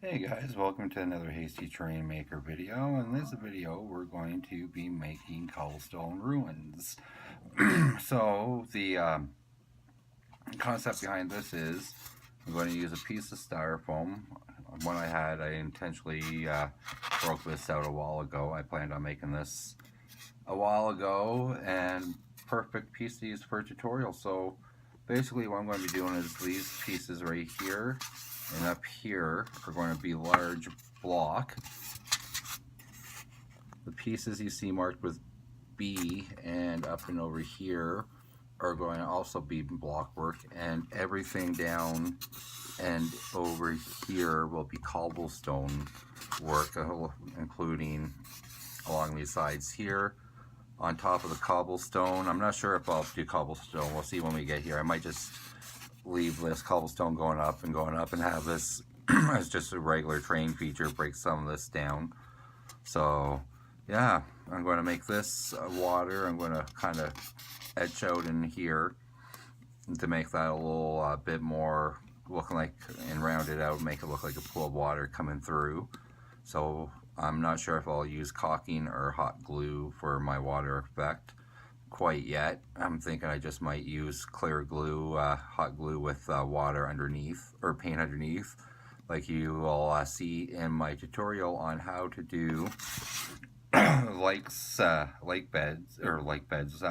Hey guys, welcome to another Hasty Terrain Maker video. In this video we're going to be making Cobble Stone Ruins. So the concept behind this is I'm going to use a piece of styrofoam. One I had, I intentionally broke this out a while ago. I planned on making this a while ago, and perfect piece to use for a tutorial. So basically what I'm going to be doing is these pieces right here and up here are going to be large block. The pieces you see marked with B and up and over here are going to also be block work, and everything down and over here will be cobblestone work, including along these sides here. On top of the cobblestone, I'm not sure if I'll do cobblestone, we'll see when we get here. I might just leave this cobblestone going up and have this as just a regular terrain feature, break some of this down. So yeah, I'm going to make this water. I'm going to kind of etch out in here to make that a little bit more looking like, and round it out, make it look like a pool of water coming through. So I'm not sure if I'll use caulking or hot glue for my water effect quite yet. I'm thinking I just might use clear glue, hot glue with water underneath, or paint underneath, like you will see in my tutorial on how to do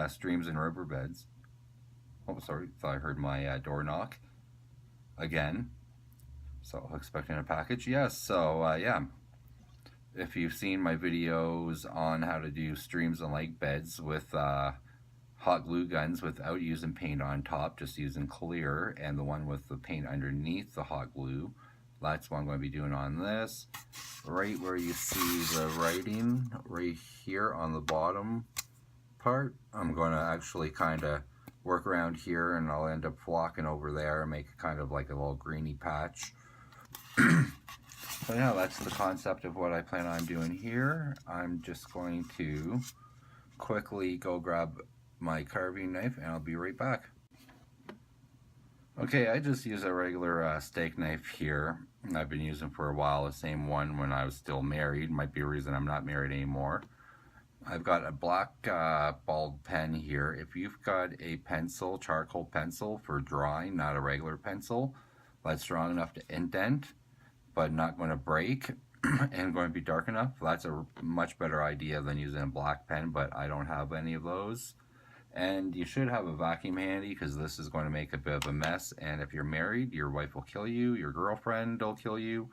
streams and riverbeds. Oh, sorry, thought I heard my door knock again. So expecting a package. Yes. So yeah, if you've seen my videos on how to do streams and lake beds with hot glue guns without using paint on top, just using clear, and the one with the paint underneath the hot glue, that's what I'm going to be doing on this. Right where you see the writing right here on the bottom part, I'm going to actually kind of work around here, and I'll end up flocking over there and make it kind of like a little greeny patch. So yeah, that's the concept of what I plan on doing here. I'm just going to quickly go grab my carving knife and I'll be right back. Okay, I just use a regular steak knife here. I've been using for a while, the same one when I was still married. Might be a reason I'm not married anymore. I've got a black balled pen here. If you've got a pencil, charcoal pencil for drawing, not a regular pencil, that's strong enough to indent but not going to break and going to be dark enough, that's a much better idea than using a black pen, but I don't have any of those. And you should have a vacuum handy, because this is going to make a bit of a mess, and if you're married, your wife will kill you, your girlfriend will kill you.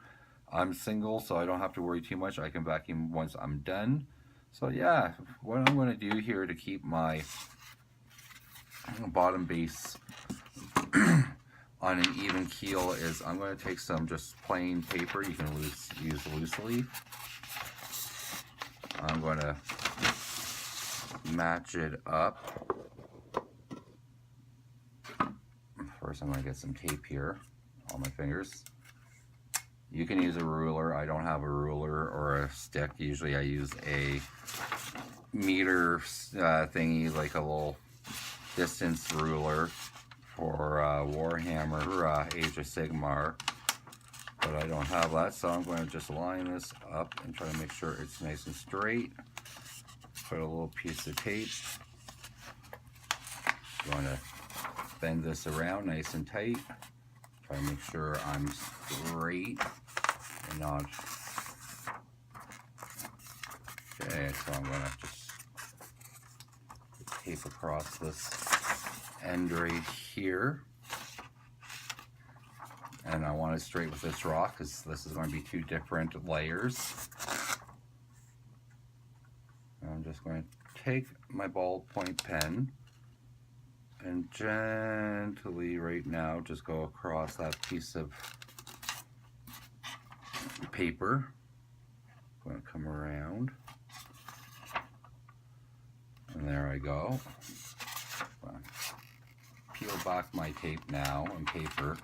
I'm single, so I don't have to worry too much. I can vacuum once I'm done. So yeah, what I'm going to do here to keep my bottom base on an even keel is I'm going to take some just plain paper. You can use loose leaf. I'm going to match it up. First, I'm going to get some tape here on my fingers. You can use a ruler. I don't have a ruler or a stick. Usually I use a meter thingy, like a little distance ruler for Warhammer Age of Sigmar, but I don't have that, so I'm going to just line this up and try to make sure it's nice and straight. Put a little piece of tape. Going to bend this around nice and tight. Try to make sure I'm straight and not. Okay, so I'm going to just tape across this end right here, and I want it straight with this rock because this is going to be two different layers. I'm just going to take my ballpoint pen and gently right now just go across that piece of paper. I'm going to come around, and there I go. Peel back my tape now and paper.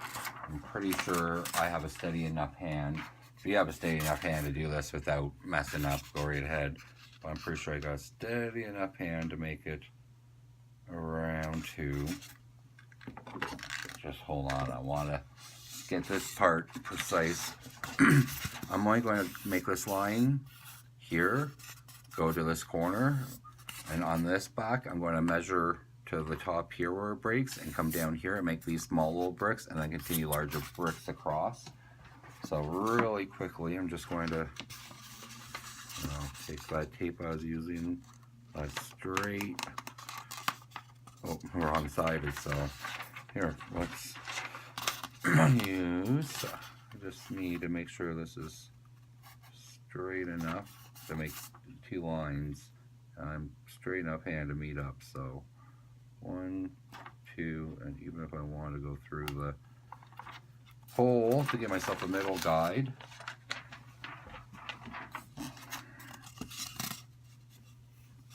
I'm pretty sure I have a steady enough hand. If you have a steady enough hand to do this without messing up, go right ahead. But I'm pretty sure I got a steady enough hand to make it around to. Just hold on, I want to get this part precise. I'm only going to make this line here, go to this corner, and on this back I'm going to measure to the top here where it breaks and come down here and make these small little bricks and then continue larger bricks across. So really quickly I'm just going to take that tape I was using, straight, oh, wrong sided, so here, let's use, I just need to make sure this is straight enough to make 2 lines. I'm straight enough hand to meet up, so 1, 2, and even if I want to go through the hole to give myself a middle guide,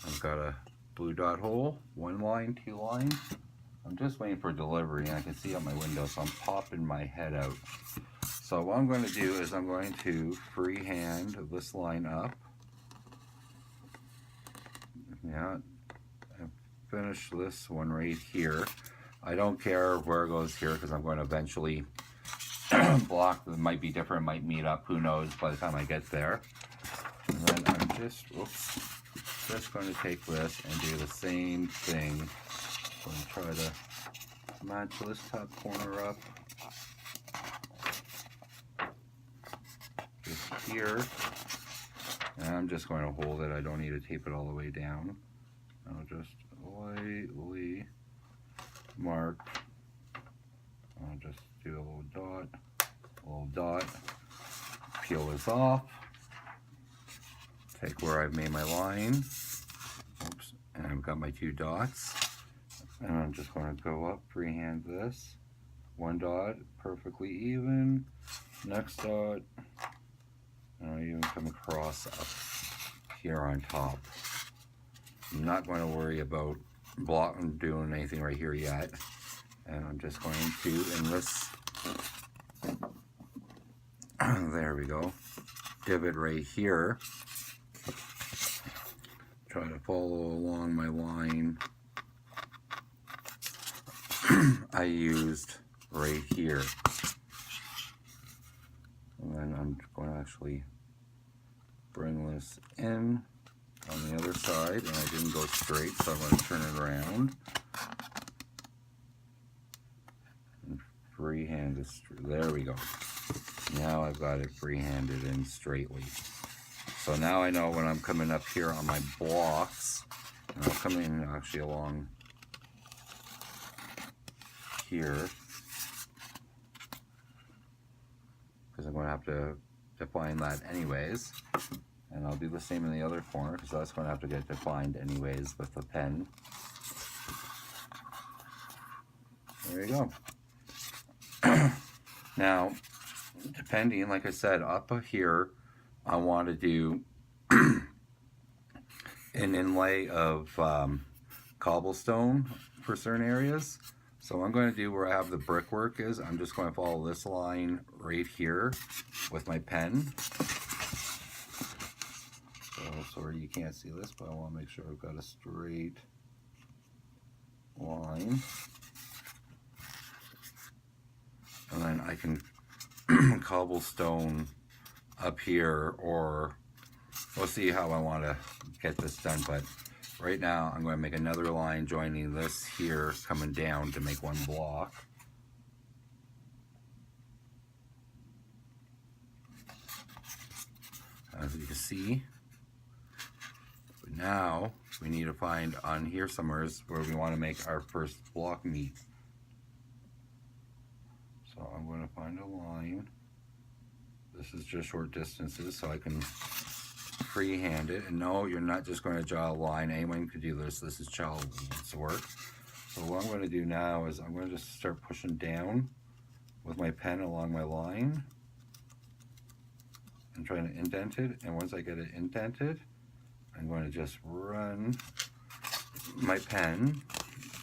I've got a blue dot hole, 1 line, 2 lines. I'm just waiting for delivery and I can see out my window, so I'm popping my head out. So what I'm going to do is I'm going to freehand this line up. Yeah, and finish this one right here. I don't care where it goes here because I'm going to eventually block. It might be different, might meet up, who knows by the time I get there. And then I'm just going to take this and do the same thing. I'm going to try to match this top corner up just here. And I'm just going to hold it. I don't need to tape it all the way down. I'll just lightly mark. I'll just do a little dot, peel this off, take where I've made my line, oops, and I've got my 2 dots, and I'm just going to go up, freehand this, 1 dot, perfectly even, next dot, and I'll even come across up here on top. I'm not going to worry about doing anything right here yet, and I'm just going to, in this, there we go, divot right here, try to follow along my line I used right here. And then I'm going to actually bring this in on the other side, and I didn't go straight, so I'm going to turn it around and freehand this. There we go. Now I've got it freehanded in straightly. So now I know when I'm coming up here on my blocks, and I'll come in actually along here, because I'm going to have to define that anyways. And I'll do the same in the other corner, because that's going to have to get defined anyways with the pen. There you go. Now, depending, like I said, up here, I want to do an inlay of cobblestone for certain areas. So what I'm going to do where I have the brickwork is, I'm just going to follow this line right here with my pen. So sorry you can't see this, but I want to make sure I've got a straight line. And then I can cobblestone up here, or we'll see how I want to get this done, but right now I'm going to make another line joining this here coming down to make 1 block. As you can see, but now we need to find on here somewhere where we want to make our first block meet. So I'm going to find a line. This is just short distances, so I can freehand it. And no, you're not just going to draw a line. Anyone could do this. This is child's work. So what I'm going to do now is I'm going to just start pushing down with my pen along my line and trying to indent it. And once I get it indented, I'm going to just run my pen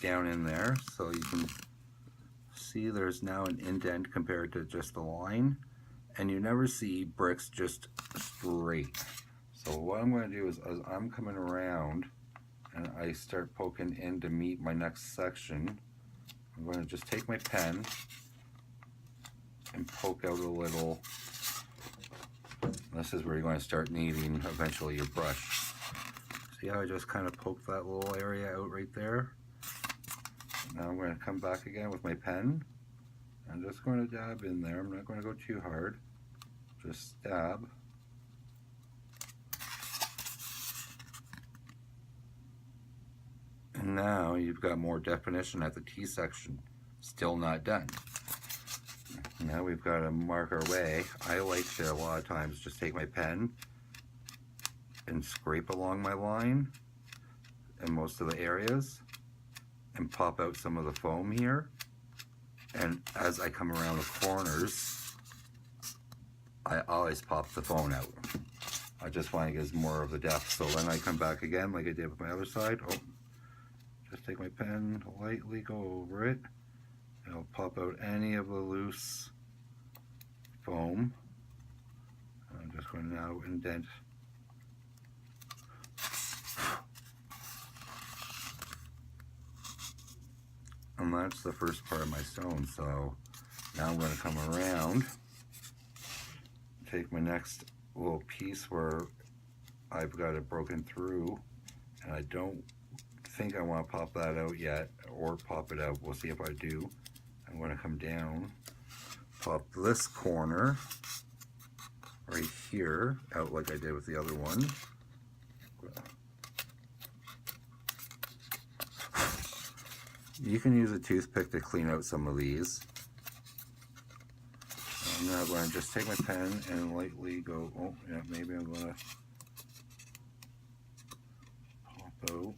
down in there, so you can see there's now an indent compared to just the line. And you never see bricks just straight. So what I'm going to do is, as I'm coming around and I start poking in to meet my next section, I'm going to just take my pen and poke out a little. This is where you're going to start needing eventually your brush. See how I just kind of poked that little area out right there? Now I'm going to come back again with my pen. I'm just going to dab in there. I'm not going to go too hard. Just dab. And now you've got more definition at the T section. Still not done. Now we've got to mark our way. I like to a lot of times just take my pen and scrape along my line in most of the areas and pop out some of the foam here. And as I come around the corners, I always pop the foam out. I just find it gives more of the depth. So then I come back again like I did with my other side. Oh, just take my pen, lightly go over it. And I'll pop out any of the loose foam. I'm just going to now indent. And that's the first part of my stone. So now I'm going to come around, take my next little piece where I've got it broken through, and I don't think I want to pop that out yet, or pop it out. We'll see if I do. I'm going to come down, pop this corner right here out like I did with the other one. You can use a toothpick to clean out some of these. I'm now going to just take my pen and lightly go, oh yeah, maybe I'm going to pop out.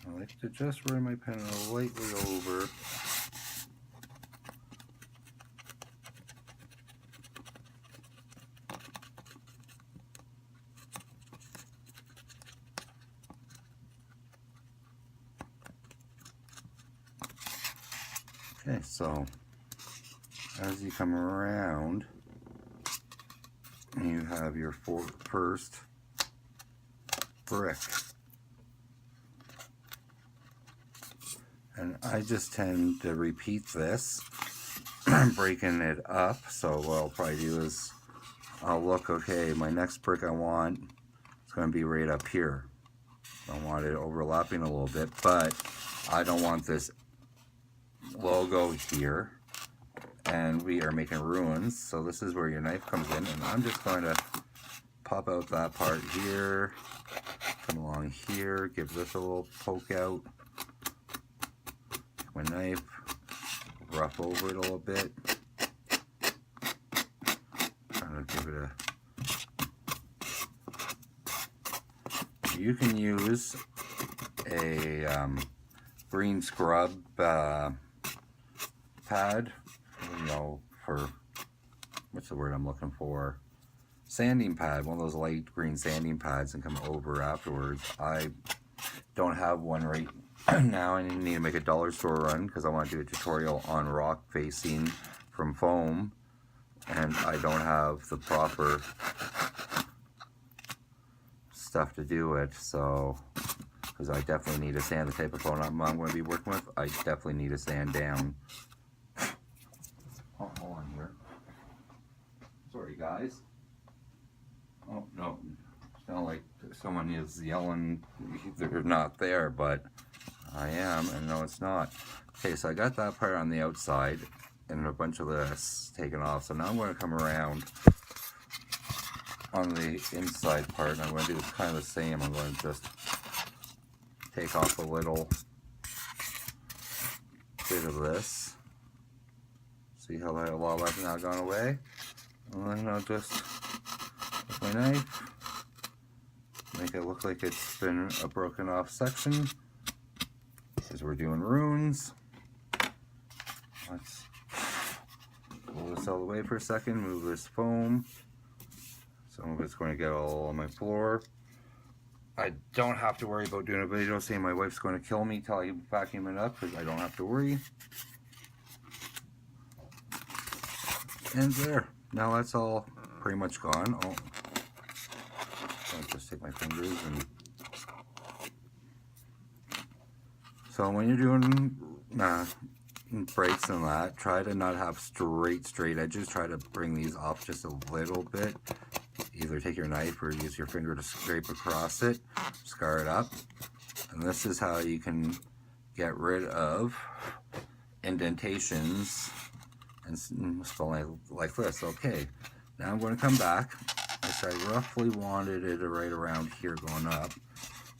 I like to just run my pen lightly over. Okay, so as you come around, you have your first brick. And I just tend to repeat this, breaking it up. So what I'll probably do is I'll look, okay, my next brick I want is going to be right up here. I want it overlapping a little bit, but I don't want this logo here. And we are making ruins, so this is where your knife comes in, and I'm just going to pop out that part here, come along here, give this a little poke out. My knife, rough over it a little bit, kind of give it a. You can use a green scrub pad, you know, for what's the word I'm looking for? Sanding pad, one of those light green sanding pads, and come over afterwards. I don't have one right now. I need to make a dollar store run because I want to do a tutorial on rock facing from foam, and I don't have the proper stuff to do it. So, because I definitely need to sand the type of foam I'm going to be working with, I definitely need to sand down. Oh, hold on here. Sorry, guys. Oh no, it's not like someone is yelling. They're not there, but I am, and no, it's not. Okay, so I got that part on the outside and a bunch of this taken off. So now I'm going to come around on the inside part, and I'm going to do this kind of the same. I'm going to just take off a little bit of this. See how that lot of that's now gone away? And then I'll just, with my knife, make it look like it's been a broken off section. Because we're doing runes. Let's pull this out of the way for a second, move this foam. Some of it's going to get all on my floor. I don't have to worry about doing a video saying my wife's going to kill me till I vacuum it up, because I don't have to worry. And there. Now that's all pretty much gone. Oh, I'll just take my fingers and. So when you're doing breaks and that, try to not have straight edges. Try to bring these up just a little bit. Either take your knife or use your finger to scrape across it, scar it up. And this is how you can get rid of indentations and spelling like this. Okay, now I'm going to come back, which I roughly wanted it right around here going up.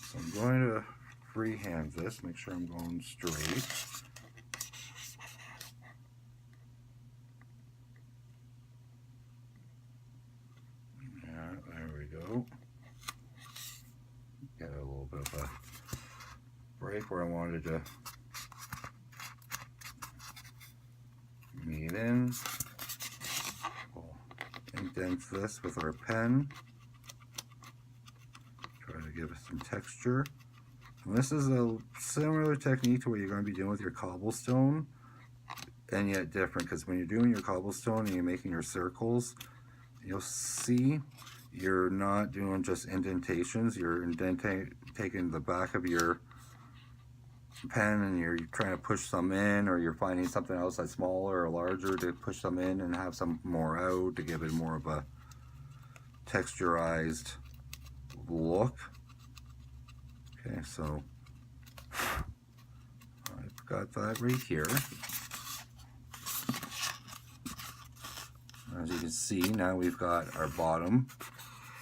So I'm going to freehand this, make sure I'm going straight. Yeah, there we go. Get a little bit of a break where I wanted to meet in. We'll indent this with our pen. Try to give it some texture. And this is a similar technique to what you're going to be doing with your cobblestone, and yet different, because when you're doing your cobblestone and you're making your circles, you'll see you're not doing just indentations. You're taking the back of your pen and you're trying to push some in, or you're finding something else that's smaller or larger to push some in and have some more out to give it more of a texturized look. Okay, so I've got that right here. As you can see, now we've got our bottom.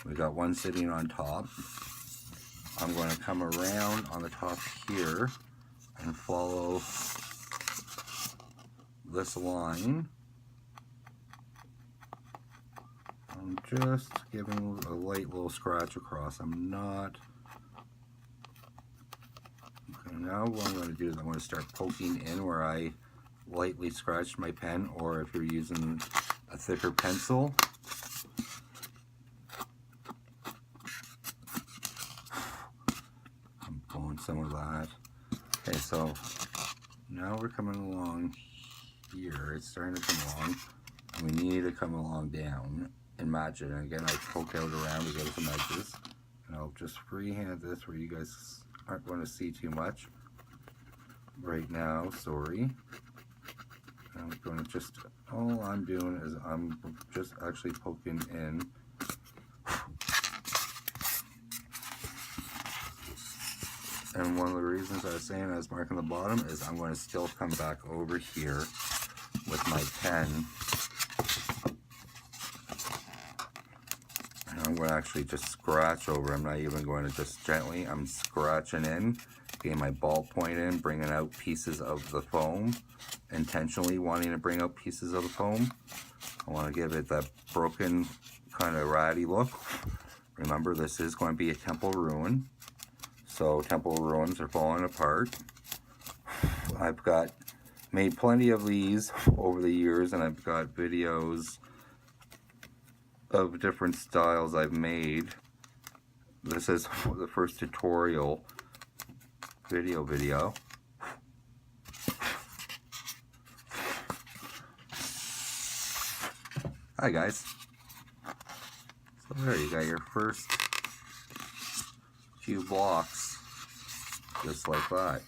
We've got one sitting on top. I'm going to come around on the top here and follow this line. I'm just giving a light little scratch across. I'm not. Okay, now what I'm going to do is I'm going to start poking in where I lightly scratched my pen, or if you're using a thicker pencil, I'm pulling some of that. Okay, so now we're coming along here. It's starting to come along, and we need to come along down and match it. And again, I poke out around to get some edges, and I'll just freehand this where you guys aren't going to see too much right now. Sorry. I'm going to just, all I'm doing is I'm just actually poking in. And one of the reasons I was saying I was marking the bottom is I'm going to still come back over here with my pen. And I'm going to actually just scratch over. I'm not even going to just gently, I'm scratching in, getting my ballpoint in, bringing out pieces of the foam. Intentionally wanting to bring out pieces of the foam. I want to give it that broken kind of ratty look. Remember, this is going to be a temple ruin, so temple ruins are falling apart. I've got made plenty of these over the years, and I've got videos of different styles I've made. This is the first tutorial video. Hi guys. So there you got your first few blocks, just like that.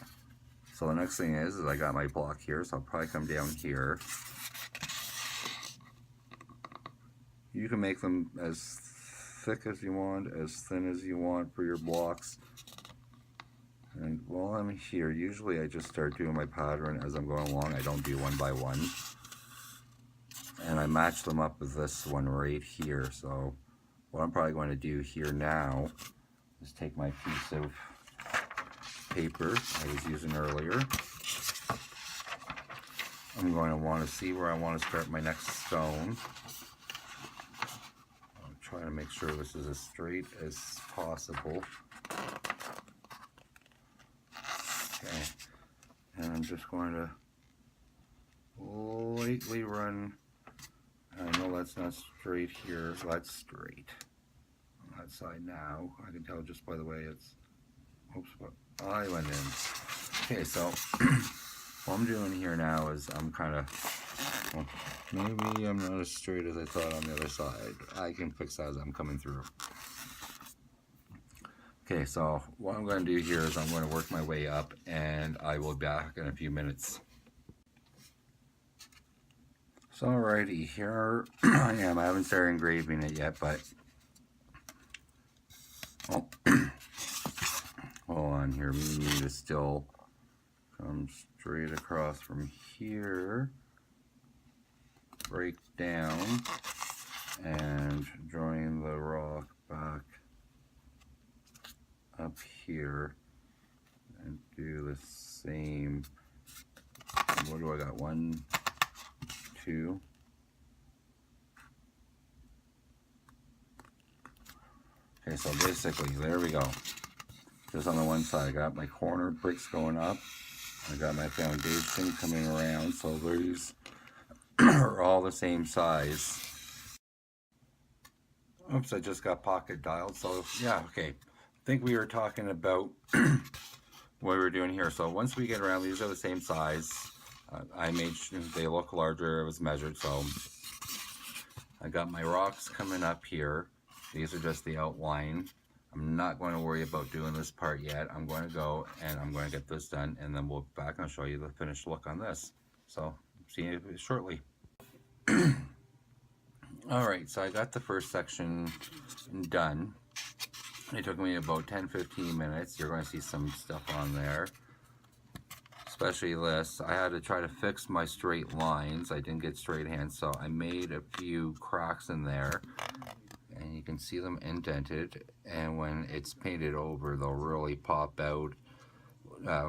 So the next thing is I got my block here, so I'll probably come down here. You can make them as thick as you want, as thin as you want for your blocks. And while I'm here, usually I just start doing my pattern as I'm going along. I don't do one by one. And I match them up with this one right here. So what I'm probably going to do here now is take my piece of paper I was using earlier. I'm going to want to see where I want to start my next stone. I'm trying to make sure this is as straight as possible. Okay, and I'm just going to lightly run. I know that's not straight here, so that's straight on that side now. I can tell just by the way it's, oops, what I went in. Okay, so what I'm doing here now is I'm kind of, well, maybe I'm not as straight as I thought on the other side. I can fix that as I'm coming through. Okay, so what I'm going to do here is I'm going to work my way up, and I will be back in a few minutes. So alrighty, here I am. I haven't started engraving it yet, but oh, hold on here. We need to still come straight across from here, break down, and join the rock back up here, and do the same. What do I got? 1, 2. Okay, so basically, there we go. Just on the one side, I got my corner bricks going up. I got my foundation coming around, so these are all the same size. Oops, I just got pocket dialed, so yeah, okay. I think we were talking about what we were doing here. So once we get around, these are the same size. I made sure they look larger. It was measured, so I got my rocks coming up here. These are just the outline. I'm not going to worry about doing this part yet. I'm going to go and I'm going to get this done, and then we'll back and I'll show you the finished look on this. So see you shortly. Alright, so I got the first section done. It took me about 10-15 minutes. You're going to see some stuff on there, especially this. I had to try to fix my straight lines. I didn't get straight hands, so I made a few cracks in there, and you can see them indented, and when it's painted over, they'll really pop out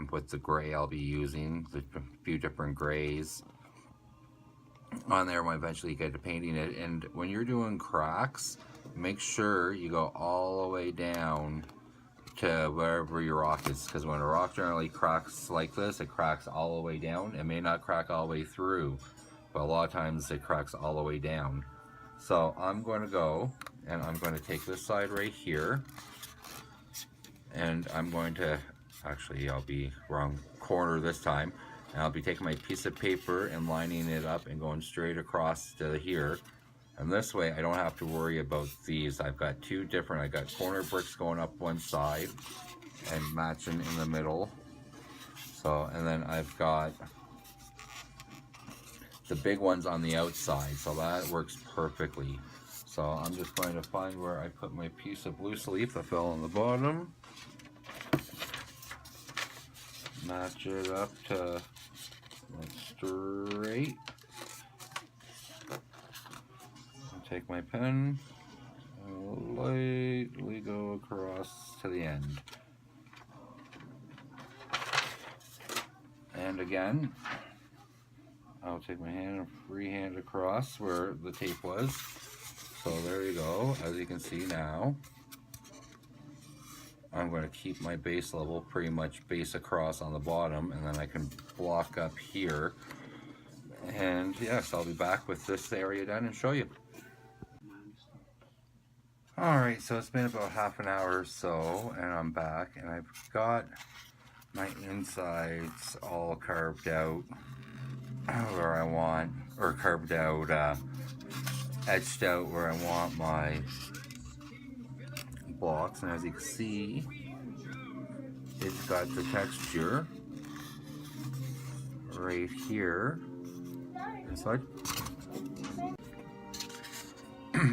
with the gray I'll be using, the few different grays on there when eventually you get to painting it. And when you're doing cracks, make sure you go all the way down to wherever your rock is, because when a rock generally cracks like this, it cracks all the way down. It may not crack all the way through, but a lot of times it cracks all the way down. So I'm going to go and I'm going to take this side right here, and I'm going to, actually I'll be wrong corner this time, and I'll be taking my piece of paper and lining it up and going straight across to here. And this way I don't have to worry about these. I've got two different, I got corner bricks going up one side and matching in the middle. So, and then I've got the big ones on the outside, so that works perfectly. So I'm just going to find where I put my piece of loose leaf that fell on the bottom. Match it up to straight. Take my pen and lightly go across to the end. And again, I'll take my hand and freehand across where the tape was. So there you go. As you can see now, I'm going to keep my base level pretty much base across on the bottom, and then I can block up here. And yes, I'll be back with this area done and show you. Alright, so it's been about half an hour or so, and I'm back, and I've got my insides all carved out where I want, or carved out, etched out where I want my blocks. And as you can see, it's got the texture right here inside.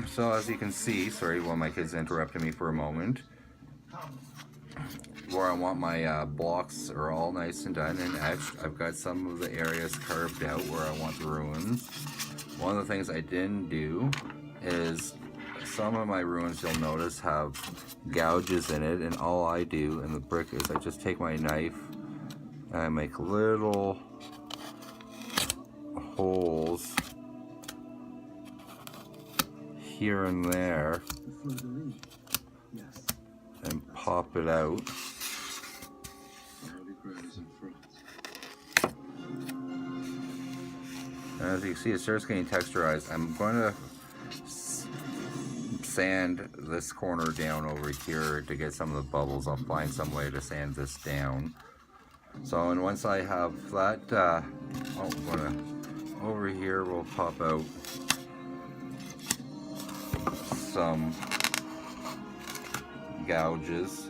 So as you can see, sorry, one of my kids interrupted me for a moment, where I want my blocks are all nice and done and etched. I've got some of the areas carved out where I want the ruins. One of the things I didn't do is some of my ruins, you'll notice, have gouges in it, and all I do in the brick is I just take my knife and I make little holes here and there and pop it out. And as you can see, it starts getting texturized. I'm going to sand this corner down over here to get some of the bubbles. I'll find some way to sand this down. So, and once I have that, over here we'll pop out some gouges.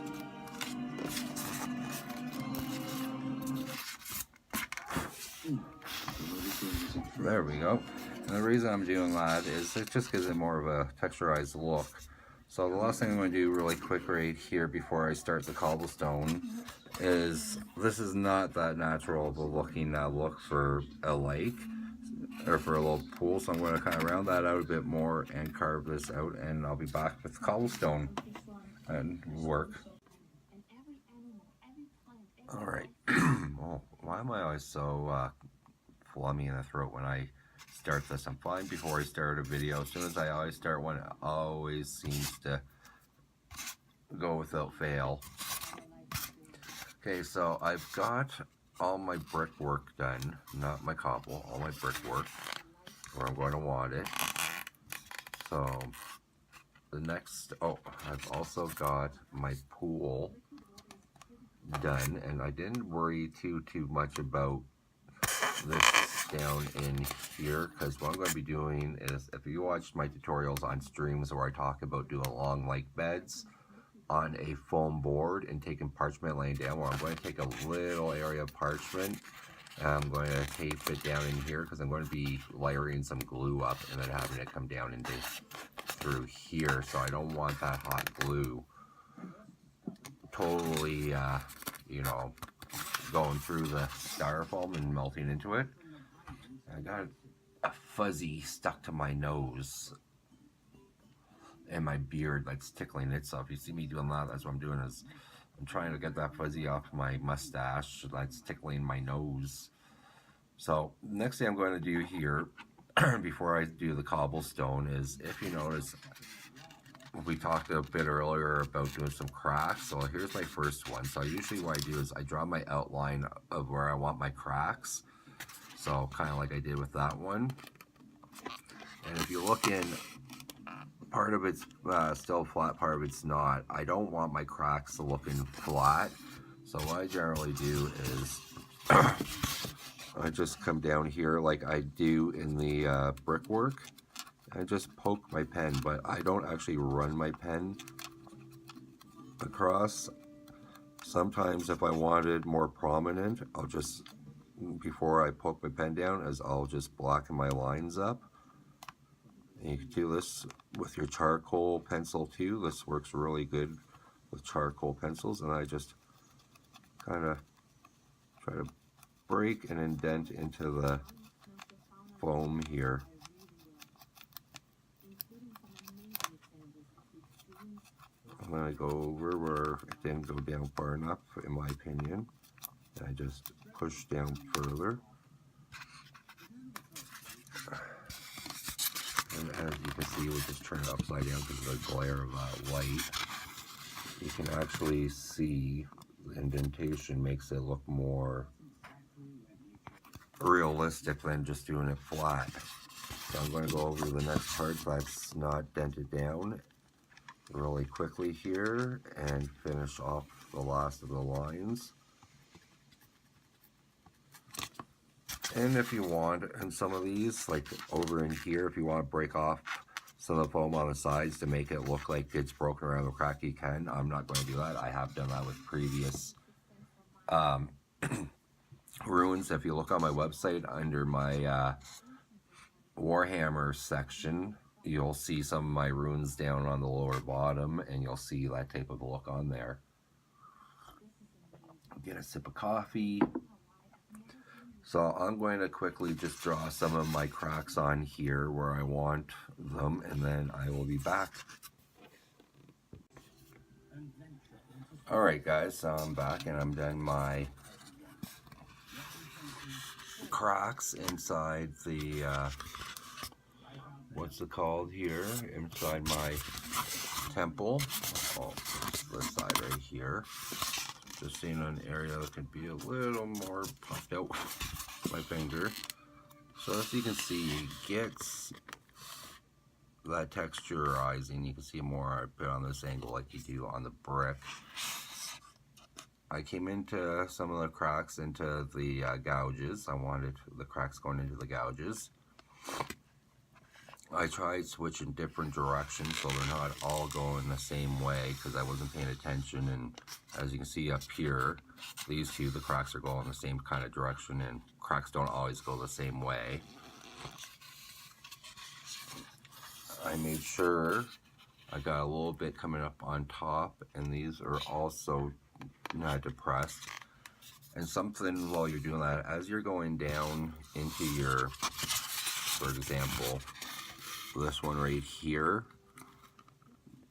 There we go. And the reason I'm doing that is it just gives it more of a texturized look. So the last thing I'm going to do really quick right here before I start the cobblestone is, this is not that natural of a looking look for a lake or for a little pool, so I'm going to kind of round that out a bit more and carve this out, and I'll be back with cobblestone and work. Alright, well, why am I always so phlegmy in the throat when I start this? I'm fine before I start a video. As soon as I always start one, it always seems to go without fail. Okay, so I've got all my brickwork done, not my cobble, all my brickwork where I'm going to want it. So the next, I've also got my pool done, and I didn't worry too much about this down in here, because what I'm going to be doing is, if you watched my tutorials on streams where I talk about doing long lake beds on a foam board and taking parchment laying down, where I'm going to take a little area of parchment and I'm going to tape it down in here, because I'm going to be layering some glue up and then having it come down into through here. So I don't want that hot glue totally you know, going through the styrofoam and melting into it. I got a fuzzy stuck to my nose and my beard that's tickling it. So if you see me doing that, that's what I'm doing, is I'm trying to get that fuzzy off my mustache that's tickling my nose. So next thing I'm going to do here before I do the cobblestone is, if you notice, we talked a bit earlier about doing some cracks. So here's my first one. So usually what I do is I draw my outline of where I want my cracks. So kind of like I did with that one. And if you look in, part of it's still flat, part of it's not. I don't want my cracks looking flat. So what I generally do is I just come down here like I do in the brickwork. I just poke my pen, but I don't actually run my pen across. Sometimes if I wanted more prominent, I'll just, before I poke my pen down, I'll just blacken my lines up. And you can do this with your charcoal pencil too. This works really good with charcoal pencils, and I just kind of try to break and indent into the foam here. I'm going to go over where it didn't go down far enough, in my opinion, and I just push down further. And as you can see, we just turn it upside down because of the glare of that light. You can actually see the indentation makes it look more realistic than just doing it flat. So I'm going to go over the next part that's not dented down really quickly here and finish off the last of the lines. And if you want, in some of these, like over in here, if you want to break off some of the foam on the sides to make it look like it's broken around the crack, you can. I'm not going to do that. I have done that with previous ruins. If you look on my website under my Warhammer section, you'll see some of my runes down on the lower bottom, and you'll see that type of look on there. Get a sip of coffee. So I'm going to quickly just draw some of my cracks on here where I want them, and then I will be back. Alright guys, so I'm back and I'm done my cracks inside the what's it called here, inside my temple. Oh, this side right here. Just seeing an area that could be a little more puffed out with my finger. So as you can see, it gets that texturizing. You can see more a bit on this angle like you do on the brick. I came into some of the cracks into the gouges. I wanted the cracks going into the gouges. I tried switching different directions so they're not all going the same way because I wasn't paying attention, and as you can see up here, these two, the cracks are going the same kind of direction, and cracks don't always go the same way. I made sure I got a little bit coming up on top, and these are also not depressed. And something while you're doing that, as you're going down into your, for example, this one right here,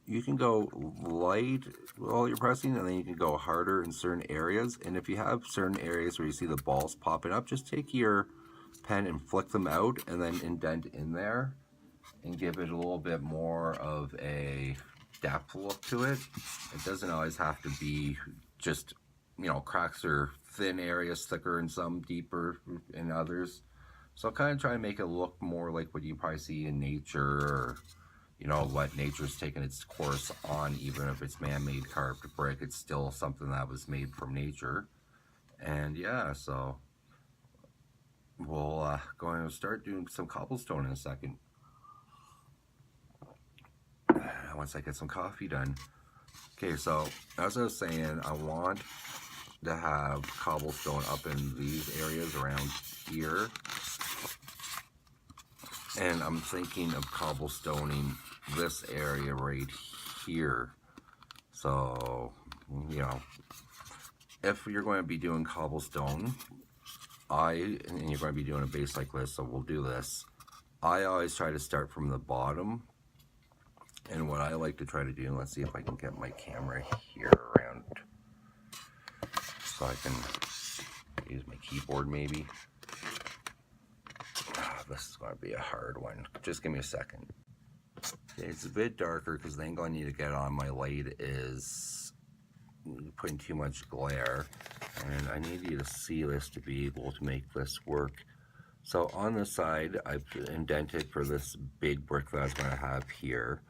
you can go light while you're pressing, and then you can go harder in certain areas. And if you have certain areas where you see the balls popping up, just take your pen and flick them out and then indent in there and give it a little bit more of a depth look to it. It doesn't always have to be just, you know, cracks are thin areas, thicker in some, deeper in others. So kind of try to make it look more like what you probably see in nature, or, you know, what nature's taken its course on. Even if it's man-made carved brick, it's still something that was made from nature. And yeah, so we'll going to start doing some cobblestone in a second. Once I get some coffee done. Okay, so as I was saying, I want to have cobblestone up in these areas around here. And I'm thinking of cobblestoning this area right here. So, you know, if you're going to be doing cobblestone, and you're going to be doing a base like this, so we'll do this. I always try to start from the bottom. And what I like to try to do, let's see if I can get my camera here around so I can use my keyboard maybe. This is going to be a hard one. Just give me a second. Okay, it's a bit darker because the angle I need to get on my light is putting too much glare. And I need you to see this to be able to make this work. So on the side, I've indented for this big brick that I was going to have here.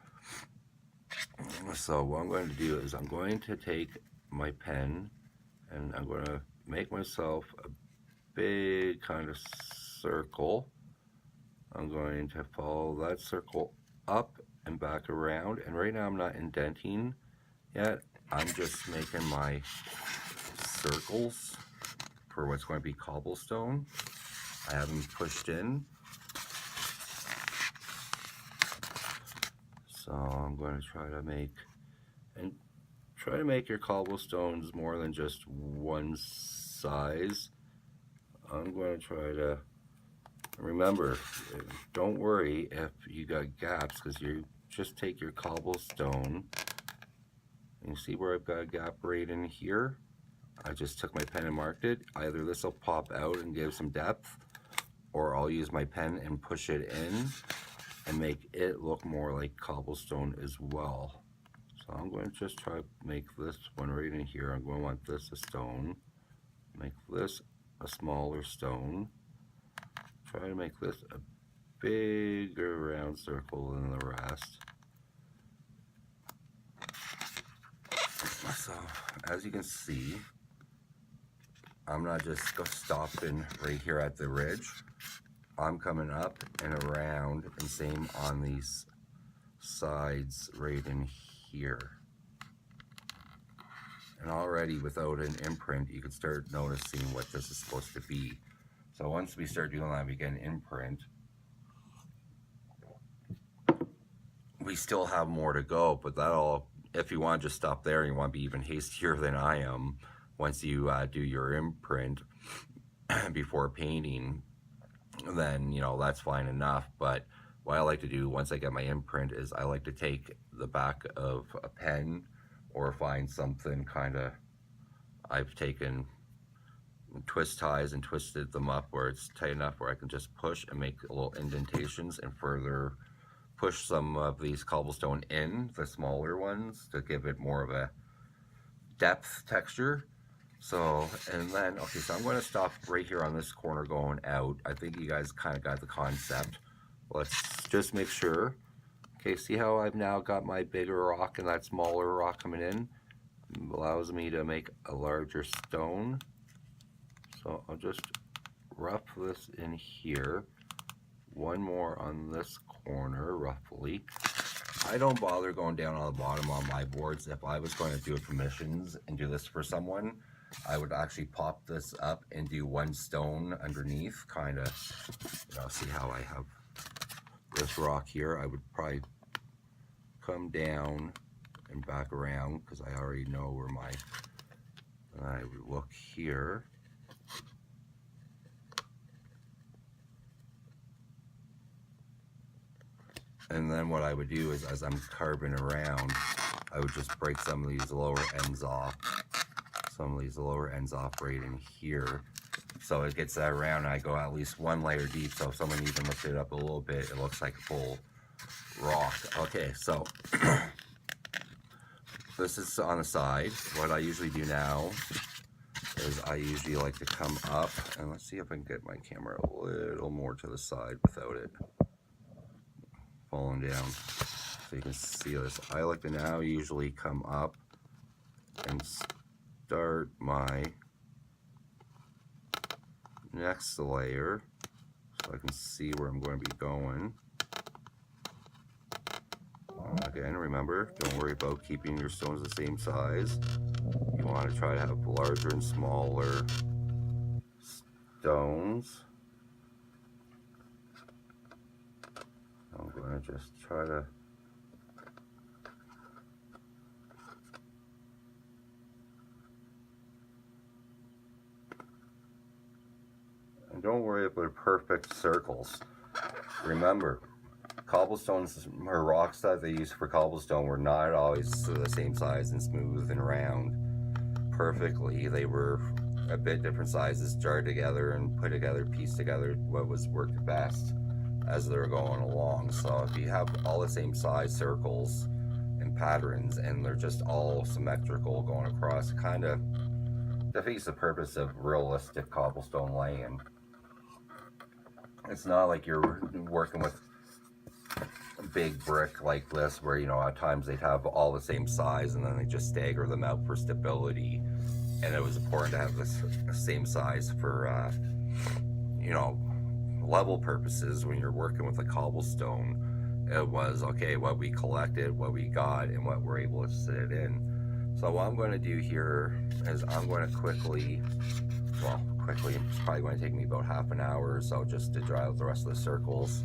So what I'm going to do is I'm going to take my pen and I'm going to make myself a big kind of circle. I'm going to follow that circle up and back around, and right now I'm not indenting yet. I'm just making my circles for what's going to be cobblestone. I haven't pushed in. So I'm going to try to make your cobblestones more than just one size. I'm going to try to remember, don't worry if you got gaps, because you just take your cobblestone and you see where I've got a gap right in here. I just took my pen and marked it. Either this will pop out and give some depth, or I'll use my pen and push it in and make it look more like cobblestone as well. So I'm going to just try to make this one right in here. I'm going to want this a stone, make this a smaller stone, try to make this a bigger round circle than the rest. So as you can see, I'm not just stopping right here at the ridge. I'm coming up and around, and same on these sides right in here. And already without an imprint, you can start noticing what this is supposed to be. So once we start doing that, we get an imprint. We still have more to go, but that'll, if you want to just stop there and you want to be even hastier than I am, once you do your imprint before painting, then, you know, that's fine enough. But what I like to do once I get my imprint is I like to take the back of a pen, or find something kind of, I've taken twist ties and twisted them up where it's tight enough where I can just push and make little indentations and further push some of these cobblestone in, the smaller ones, to give it more of a depth texture. So, and then, okay, so I'm going to stop right here on this corner going out. I think you guys kind of got the concept. Let's just make sure. Okay, see how I've now got my bigger rock and that smaller rock coming in? It allows me to make a larger stone. So I'll just rough this in here. One more on this corner, roughly. I don't bother going down on the bottom on my boards. If I was going to do it for missions and do this for someone, I would actually pop this up and do one stone underneath, kind of, you know, see how I have this rock here, I would probably come down and back around because I already know where I would look here. And then what I would do is, as I'm carving around, I would just break some of these lower ends off. Some of these lower ends off right in here. So it gets that around, and I go at least one layer deep, so if someone even lifted it up a little bit, it looks like a full rock. Okay, so this is on the side. What I usually do now is I usually like to come up, and let's see if I can get my camera a little more to the side without it falling down, so you can see this. I like to now usually come up and start my next layer so I can see where I'm going to be going. Again, remember, don't worry about keeping your stones the same size. You want to try to have larger and smaller stones. I'm going to just try to and don't worry about perfect circles. Remember, cobblestones or rocks that they use for cobblestone were not always the same size and smooth and round perfectly. They were a bit different sizes, jarred together and put together, pieced together what was worked best as they're going along. So if you have all the same size circles and patterns and they're just all symmetrical going across, it kind of defeats the purpose of realistic cobblestone laying. It's not like you're working with a big brick like this where, you know, at times they'd have all the same size and then they just stagger them out for stability. And it was important to have this same size for, you know, level purposes. When you're working with a cobblestone, it was, okay, what we collected, what we got, and what we're able to sit it in. So what I'm going to do here is I'm going to quickly, it's probably going to take me about half an hour or so just to draw out the rest of the circles,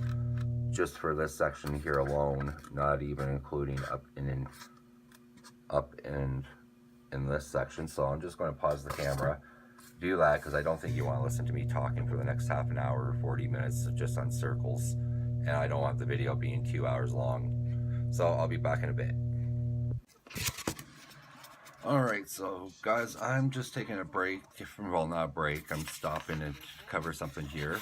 just for this section here alone, not even including up in this section. So I'm just going to pause the camera, do that, because I don't think you want to listen to me talking for the next half an hour or 40 minutes just on circles, and I don't want the video being 2 hours long. So I'll be back in a bit. Alright, so guys, I'm just taking a break. Well, not a break, I'm stopping to cover something here.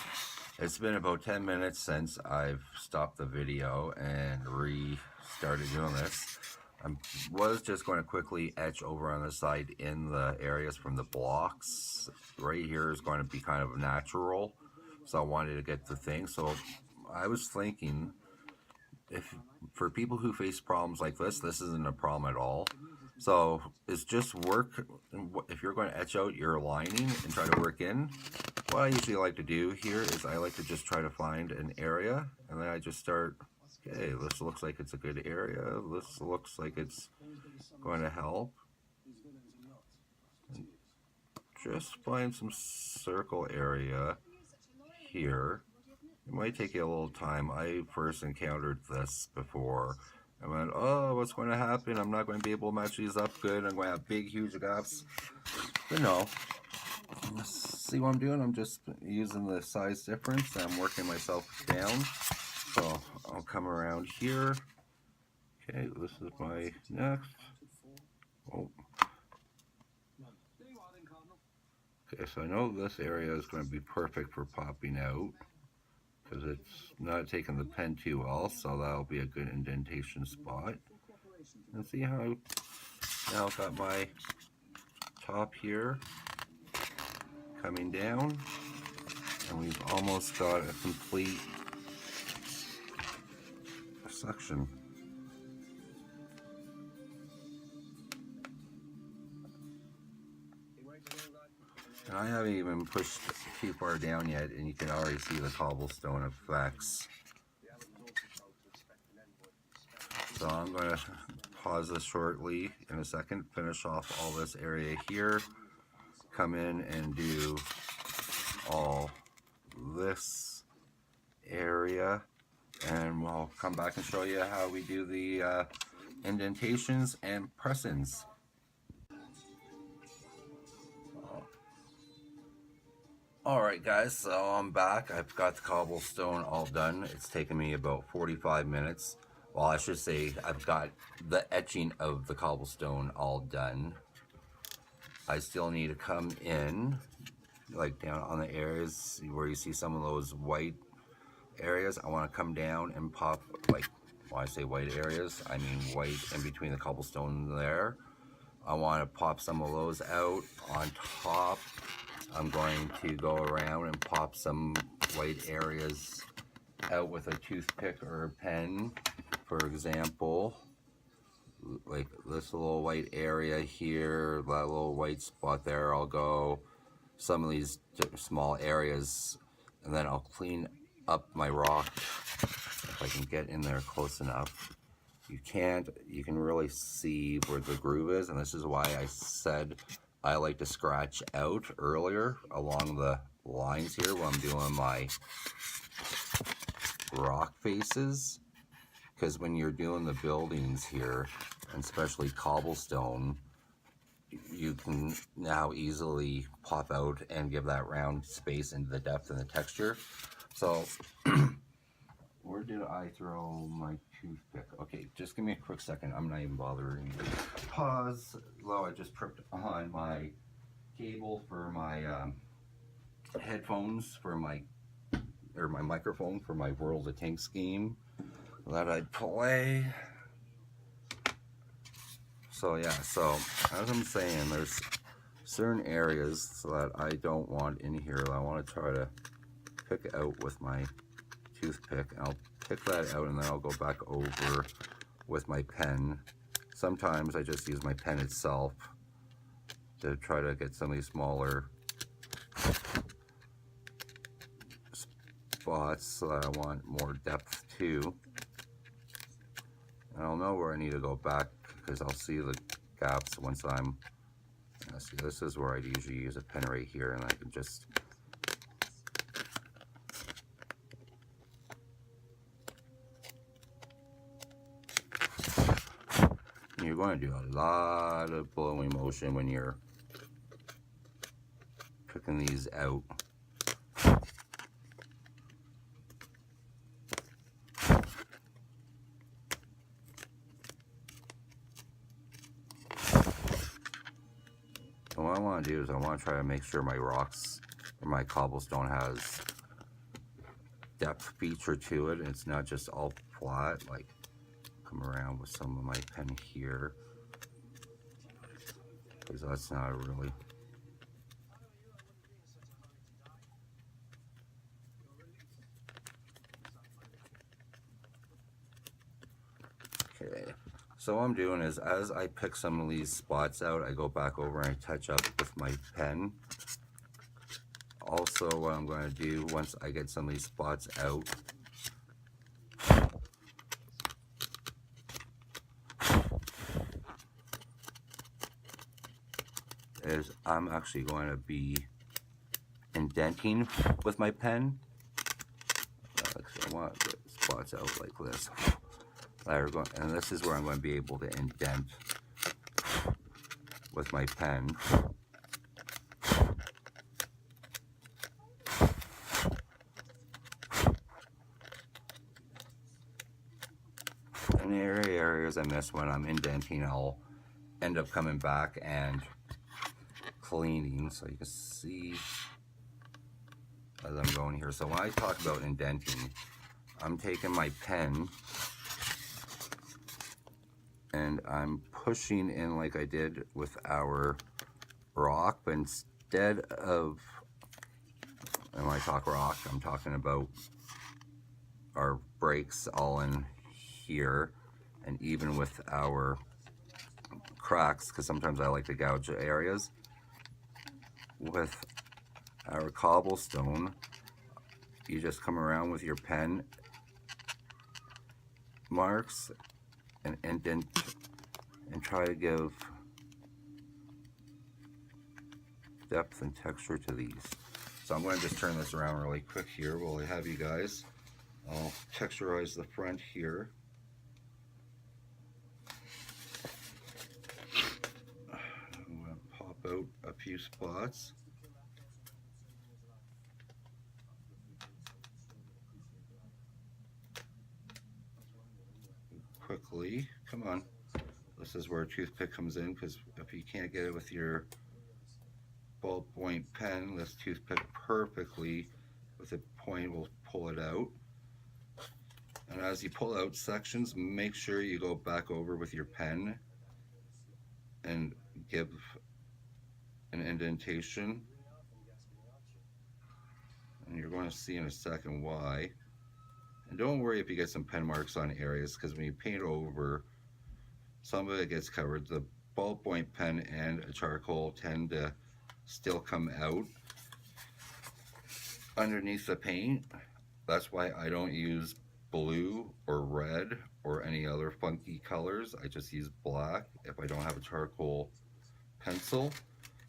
It's been about 10 minutes since I've stopped the video and restarted doing this. I was just going to quickly etch over on the side in the areas from the blocks. Right here is going to be kind of natural, so I wanted to get the thing. So I was thinking, if for people who face problems like this isn't a problem at all. So it's just work. If you're going to etch out your lining and try to work in, what I usually like to do here is I like to just try to find an area, and then I just start, okay, this looks like it's a good area, this looks like it's going to help. And just find some circle area here. It might take you a little time. I first encountered this before. I went, oh, what's going to happen? I'm not going to be able to match these up good. I'm going to have big, huge gaps. But no. See what I'm doing? I'm just using the size difference. I'm working myself down. So I'll come around here. Okay, this is my next. Oh. Okay, so I know this area is going to be perfect for popping out, because it's not taking the pen too well, so that'll be a good indentation spot. And see how now I've got my top here coming down, and we've almost got a complete section. And I haven't even pushed too far down yet, and you can already see the cobblestone effects. So I'm going to pause this shortly in a second, finish off all this area here, come in and do all this area, and we'll come back and show you how we do the indentations and press-ins. Alright guys, so I'm back. I've got the cobblestone all done. It's taken me about 45 minutes. Well, I should say I've got the etching of the cobblestone all done. I still need to come in, like down on the areas where you see some of those white areas. I want to come down and pop, like, when I say white areas, I mean white in between the cobblestone there. I want to pop some of those out. On top, I'm going to go around and pop some white areas out with a toothpick or a pen. For example, like this little white area here, that little white spot there, I'll go some of these small areas, and then I'll clean up my rock if I can get in there close enough. You can really see where the groove is, and this is why I said I like to scratch out earlier along the lines here when I'm doing my rock faces, because when you're doing the buildings here, and especially cobblestone, you can now easily pop out and give that round space into the depth and the texture. So where did I throw my toothpick? Okay, just give me a quick second. I'm not even bothering to pause. Though I just tripped on my cable for my headphones for my microphone for my World of Tanks game that I'd play. So yeah, so as I'm saying, there's certain areas that I don't want in here that I want to try to pick out with my toothpick. I'll pick that out and then I'll go back over with my pen. Sometimes I just use my pen itself to try to get some of these smaller spots that I want more depth to. And I'll know where I need to go back because I'll see the gaps once I'm, see, this is where I'd usually use a pen right here, and I can just you're going to do a lot of blowing motion when you're picking these out. And what I want to do is I want to try to make sure my rocks or my cobblestone has depth feature to it, and it's not just all flat. Like, come around with some of my pen here, because that's not really okay. So what I'm doing is, as I pick some of these spots out, I go back over and I touch up with my pen. Also, what I'm going to do once I get some of these spots out, is I'm actually going to be indenting with my pen. I want to get spots out like this. And this is where I'm going to be able to indent with my pen. And the areas I miss when I'm indenting, I'll end up coming back and cleaning, so you can see as I'm going here. So when I talk about indenting, I'm taking my pen and I'm pushing in like I did with our rock, but instead of, and when I talk rock, I'm talking about our breaks all in here, and even with our cracks, because sometimes I like to gouge areas. With our cobblestone, you just come around with your pen marks and indent and try to give depth and texture to these. So I'm going to just turn this around really quick here while I have you guys. I'll texturize the front here. I'm going to pop out a few spots. Quickly, come on. This is where a toothpick comes in, because if you can't get it with your ballpoint pen, this toothpick perfectly with a point will pull it out. And as you pull out sections, make sure you go back over with your pen and give an indentation. And you're going to see in a second why. And don't worry if you get some pen marks on areas, because when you paint over, some of it gets covered. The ballpoint pen and a charcoal tend to still come out underneath the paint. That's why I don't use blue or red or any other funky colors. I just use black if I don't have a charcoal pencil,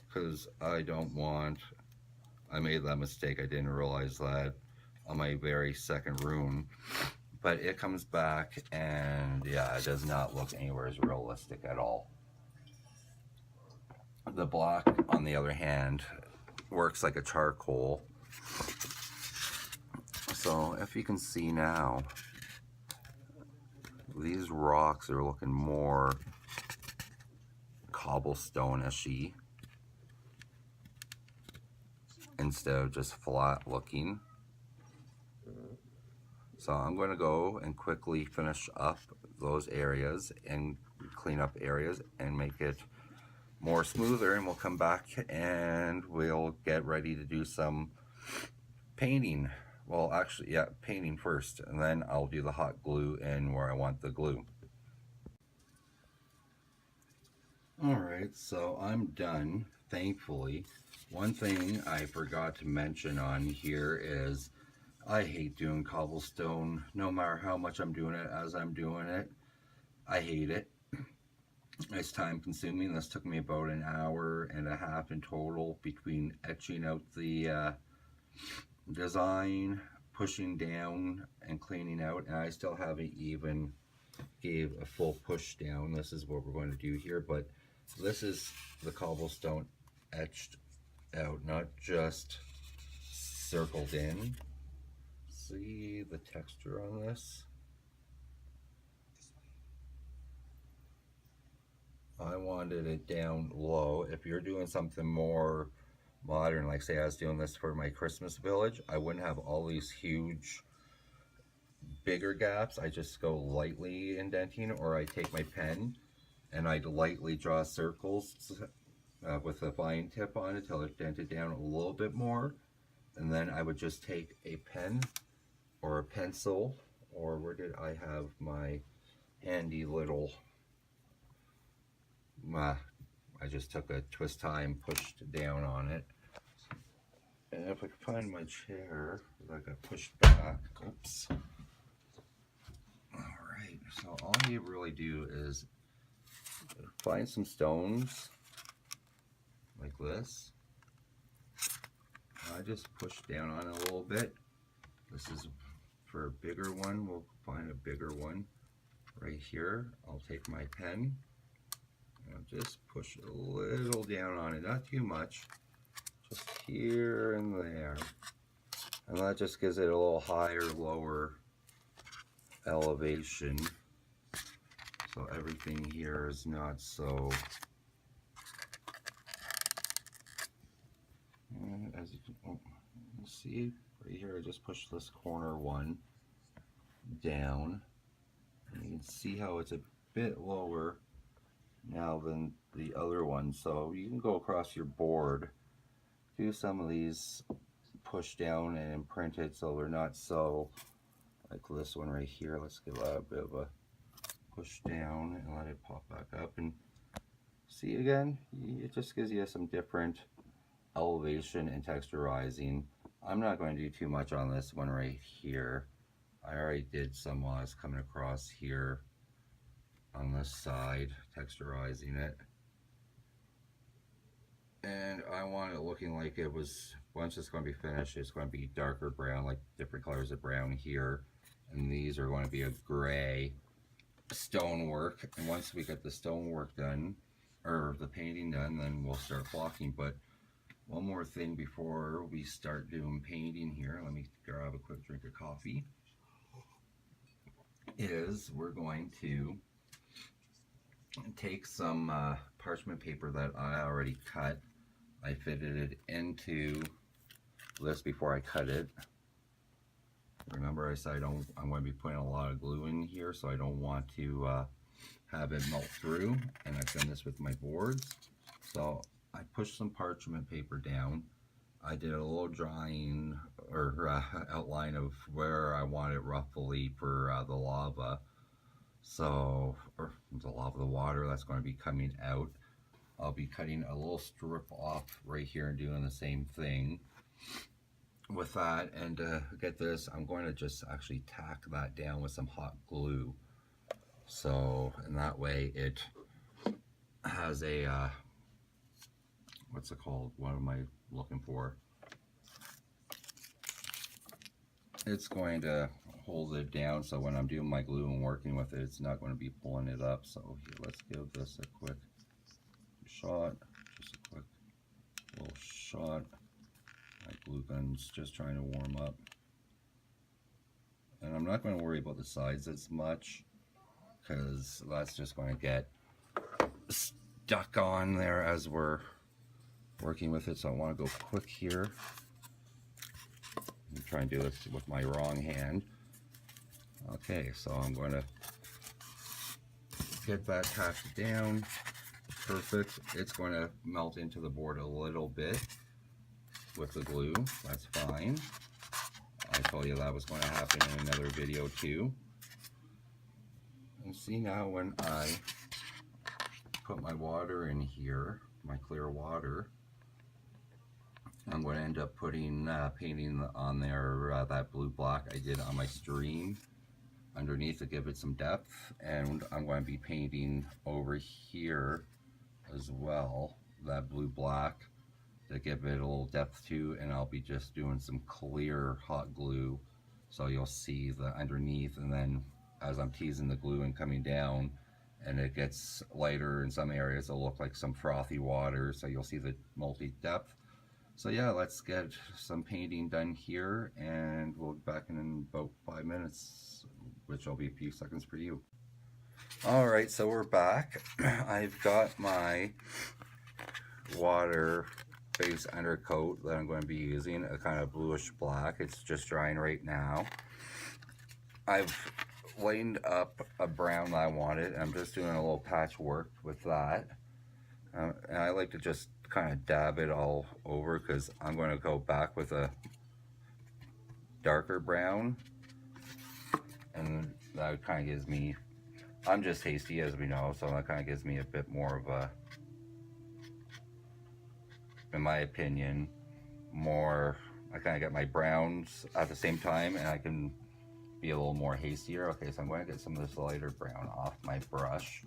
because I made that mistake. I didn't realize that on my very second rune, but it comes back and yeah, it does not look anywhere as realistic at all. The black, on the other hand, works like a charcoal. So if you can see now, these rocks are looking more cobblestone-ishy instead of just flat looking. So I'm going to go and quickly finish up those areas and clean up areas and make it more smoother, and we'll come back and we'll get ready to do some painting. Well, actually, yeah, painting first, and then I'll do the hot glue in where I want the glue. Alright, so I'm done, thankfully. One thing I forgot to mention on here is I hate doing cobblestone. No matter how much I'm doing it, as I'm doing it, I hate it. It's time consuming. This took me about an hour and a half in total between etching out the design, pushing down, and cleaning out, and I still haven't even gave a full push down. This is what we're going to do here, but this is the cobblestone etched out, not just circled in. See the texture on this? I wanted it down low. If you're doing something more modern, like say I was doing this for my Christmas village, I wouldn't have all these huge bigger gaps. I just go lightly indenting, or I take my pen and I'd lightly draw circles with a fine tip on it till it dented down a little bit more, and then I would just take a pen or a pencil, or where did I have my handy little I just took a twist tie and pushed down on it. And if I could find my chair, I got pushed back. Oops. Alright, so all you really do is find some stones like this. I just push down on it a little bit. This is for a bigger one. We'll find a bigger one right here. I'll take my pen and I'll just push a little down on it, not too much, just here and there. And that just gives it a little higher, lower elevation. So everything here is not so, as you can see right here, I just pushed this corner one down. And you can see how it's a bit lower now than the other one. So you can go across your board, do some of these push down and print it so they're not so, like this one right here. Let's give that a bit of a push down and let it pop back up, and see again, it just gives you some different elevation and texturizing. I'm not going to do too much on this one right here. I already did some while I was coming across here on this side, texturizing it. And I want it looking like it was once it's going to be finished, it's going to be darker brown, like different colors of brown here. And these are going to be a gray stonework. And once we get the stonework done, or the painting done, then we'll start blocking. But one more thing before we start doing painting here, let me grab a quick drink of coffee, is we're going to take some parchment paper that I already cut. I fitted it into this before I cut it. Remember I said I'm going to be putting a lot of glue in here, so I don't want to have it melt through, and I've done this with my boards. So I pushed some parchment paper down. I did a little drawing or outline of where I want it roughly for the lava. So, or the lava, the water that's going to be coming out. I'll be cutting a little strip off right here and doing the same thing with that. And get this, I'm going to just actually tack that down with some hot glue. So, in that way it has a, what's it called? What am I looking for? It's going to hold it down, so when I'm doing my glue and working with it, it's not going to be pulling it up. So here, let's give this a quick shot, just a quick little shot. My glue gun's just trying to warm up, and I'm not going to worry about the sides as much, because that's just going to get stuck on there as we're working with it. So I want to go quick here. I'm trying to do this with my wrong hand. Okay, so I'm going to get that tacked down. Perfect. It's going to melt into the board a little bit with the glue. That's fine. I told you that was going to happen in another video too. And see, now when I put my water in here, my clear water, I'm going to end up putting painting on there that blue black I did on my stream underneath to give it some depth, and I'm going to be painting over here as well that blue black to give it a little depth too. And I'll be just doing some clear hot glue so you'll see the underneath, and then as I'm teasing the glue and coming down and it gets lighter in some areas, it'll look like some frothy water, so you'll see the multi-depth. So yeah, let's get some painting done here, and we'll be back in about 5 minutes, which will be a few seconds for you. Alright, so we're back. I've got my water base undercoat that I'm going to be using, a kind of bluish black. It's just drying right now. I've lined up a brown that I wanted. I'm just doing a little patchwork with that. And I like to just kind of dab it all over, because I'm going to go back with a darker brown, and that kind of gives me, I'm just hasty as we know, so that kind of gives me a bit more of a, in my opinion, more, I kind of get my browns at the same time, and I can be a little more hastier. Okay, so I'm going to get some of this lighter brown off my brush.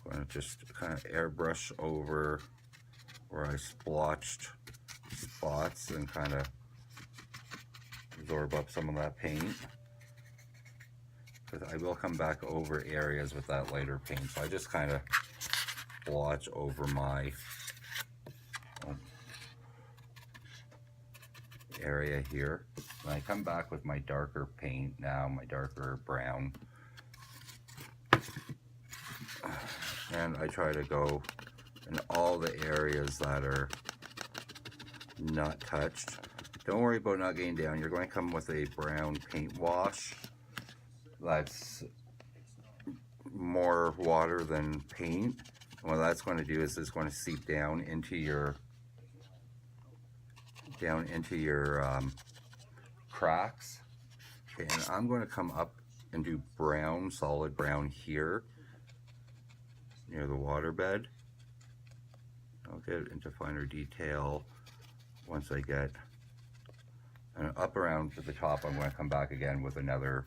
I'm going to just kind of airbrush over where I splotched spots and kind of absorb up some of that paint, because I will come back over areas with that lighter paint. So I just kind of blotch over my area here, and I come back with my darker paint now, my darker brown, and I try to go in all the areas that are not touched. Don't worry about not getting down. You're going to come with a brown paint wash that's more water than paint. And what that's going to do is it's going to seep down into your cracks. Okay, and I'm going to come up and do brown, solid brown here near the water bed. I'll get into finer detail once I get up around to the top. I'm going to come back again with another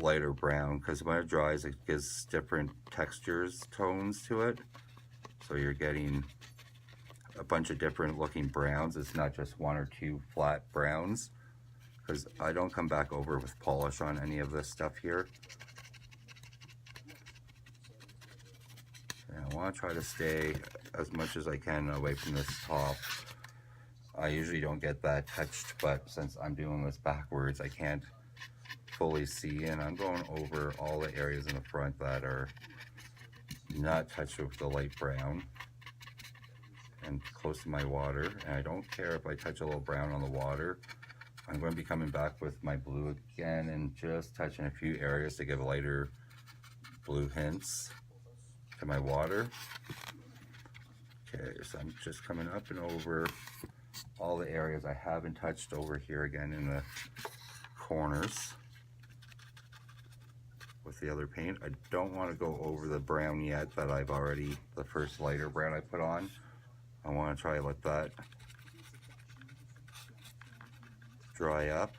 lighter brown, because when it dries it gives different textures, tones to it, so you're getting a bunch of different looking browns. It's not just one or two flat browns, because I don't come back over with polish on any of this stuff here. And I want to try to stay as much as I can away from this top. I usually don't get that touched, but since I'm doing this backwards, I can't fully see, and I'm going over all the areas in the front that are not touched with the light brown and close to my water. And I don't care if I touch a little brown on the water. I'm going to be coming back with my blue again and just touching a few areas to give lighter blue hints to my water. Okay, so I'm just coming up and over all the areas I haven't touched over here again in the corners with the other paint. I don't want to go over the brown yet that I've already, the first lighter brown I put on. I want to try to let that dry up.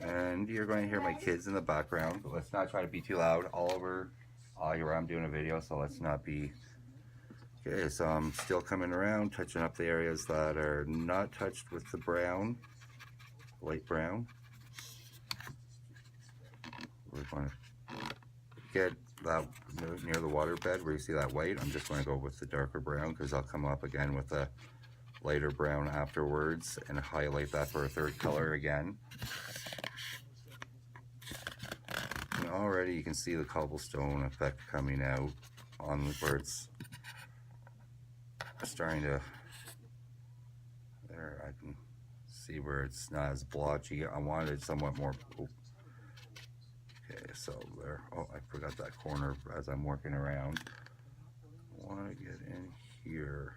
And you're going to hear my kids in the background, but let's not try to be too loud. Oliver, I'm doing a video, so let's not be. Okay, so I'm still coming around, touching up the areas that are not touched with the brown, light brown. We're going to get that near the water bed where you see that white. I'm just going to go with the darker brown because I'll come up again with a lighter brown afterwards and highlight that for a third color again. And already you can see the cobblestone effect coming out on where it's starting to, there I can see where it's not as blotchy. I wanted it somewhat more, okay, so there, oh, I forgot that corner as I'm working around. I want to get in here.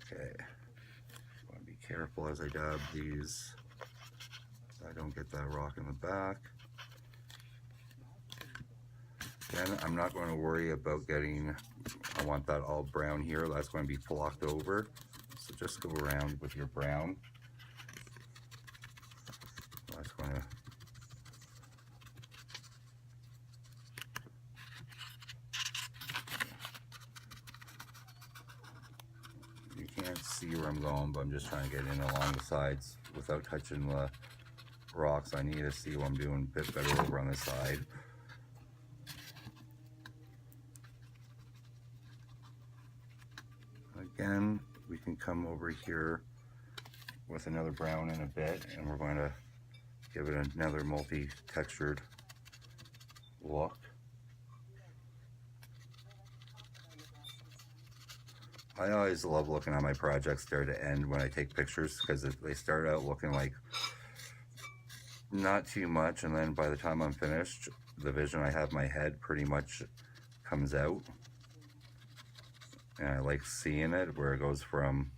Okay, I want to be careful as I dab these so I don't get that rock in the back. Then I'm not going to worry about getting, I want that all brown here, that's going to be blocked over. So just go around with your brown. That's going to, you can't see where I'm going, but I'm just trying to get in along the sides without touching the rocks. I need to see what I'm doing a bit better over on this side. Again, we can come over here with another brown in a bit, and we're going to give it another multi-textured look. I always love looking at my projects start to end when I take pictures, because they start out looking like not too much, and then by the time I'm finished, the vision I have in my head pretty much comes out. And I like seeing it where it goes from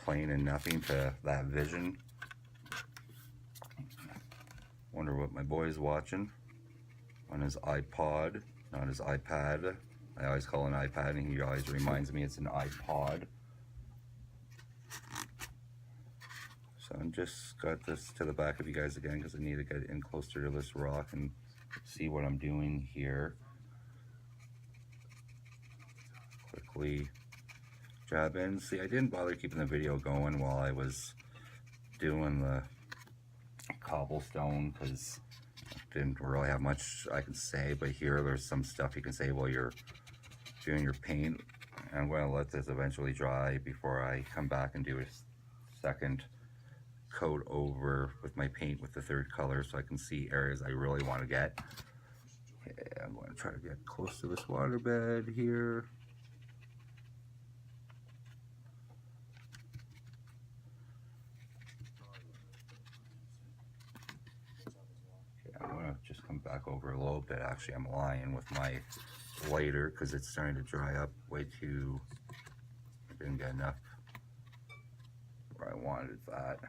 plain and nothing to that vision. Wonder what my boy's watching on his iPod, not his iPad. I always call it an iPad and he always reminds me it's an iPod. So I'm just got this to the back of you guys again because I need to get in closer to this rock and see what I'm doing here. Quickly jab in. See, I didn't bother keeping the video going while I was doing the cobblestone because I didn't really have much I can say, but here there's some stuff you can say while you're doing your paint. I'm going to let this eventually dry before I come back and do a second coat over with my paint with the third color so I can see areas I really want to get. Okay, I'm going to try to get close to this water bed here. I'm going to just come back over a little bit. Actually, I'm lying with my lighter because it's starting to dry up way too. I didn't get enough where I wanted that.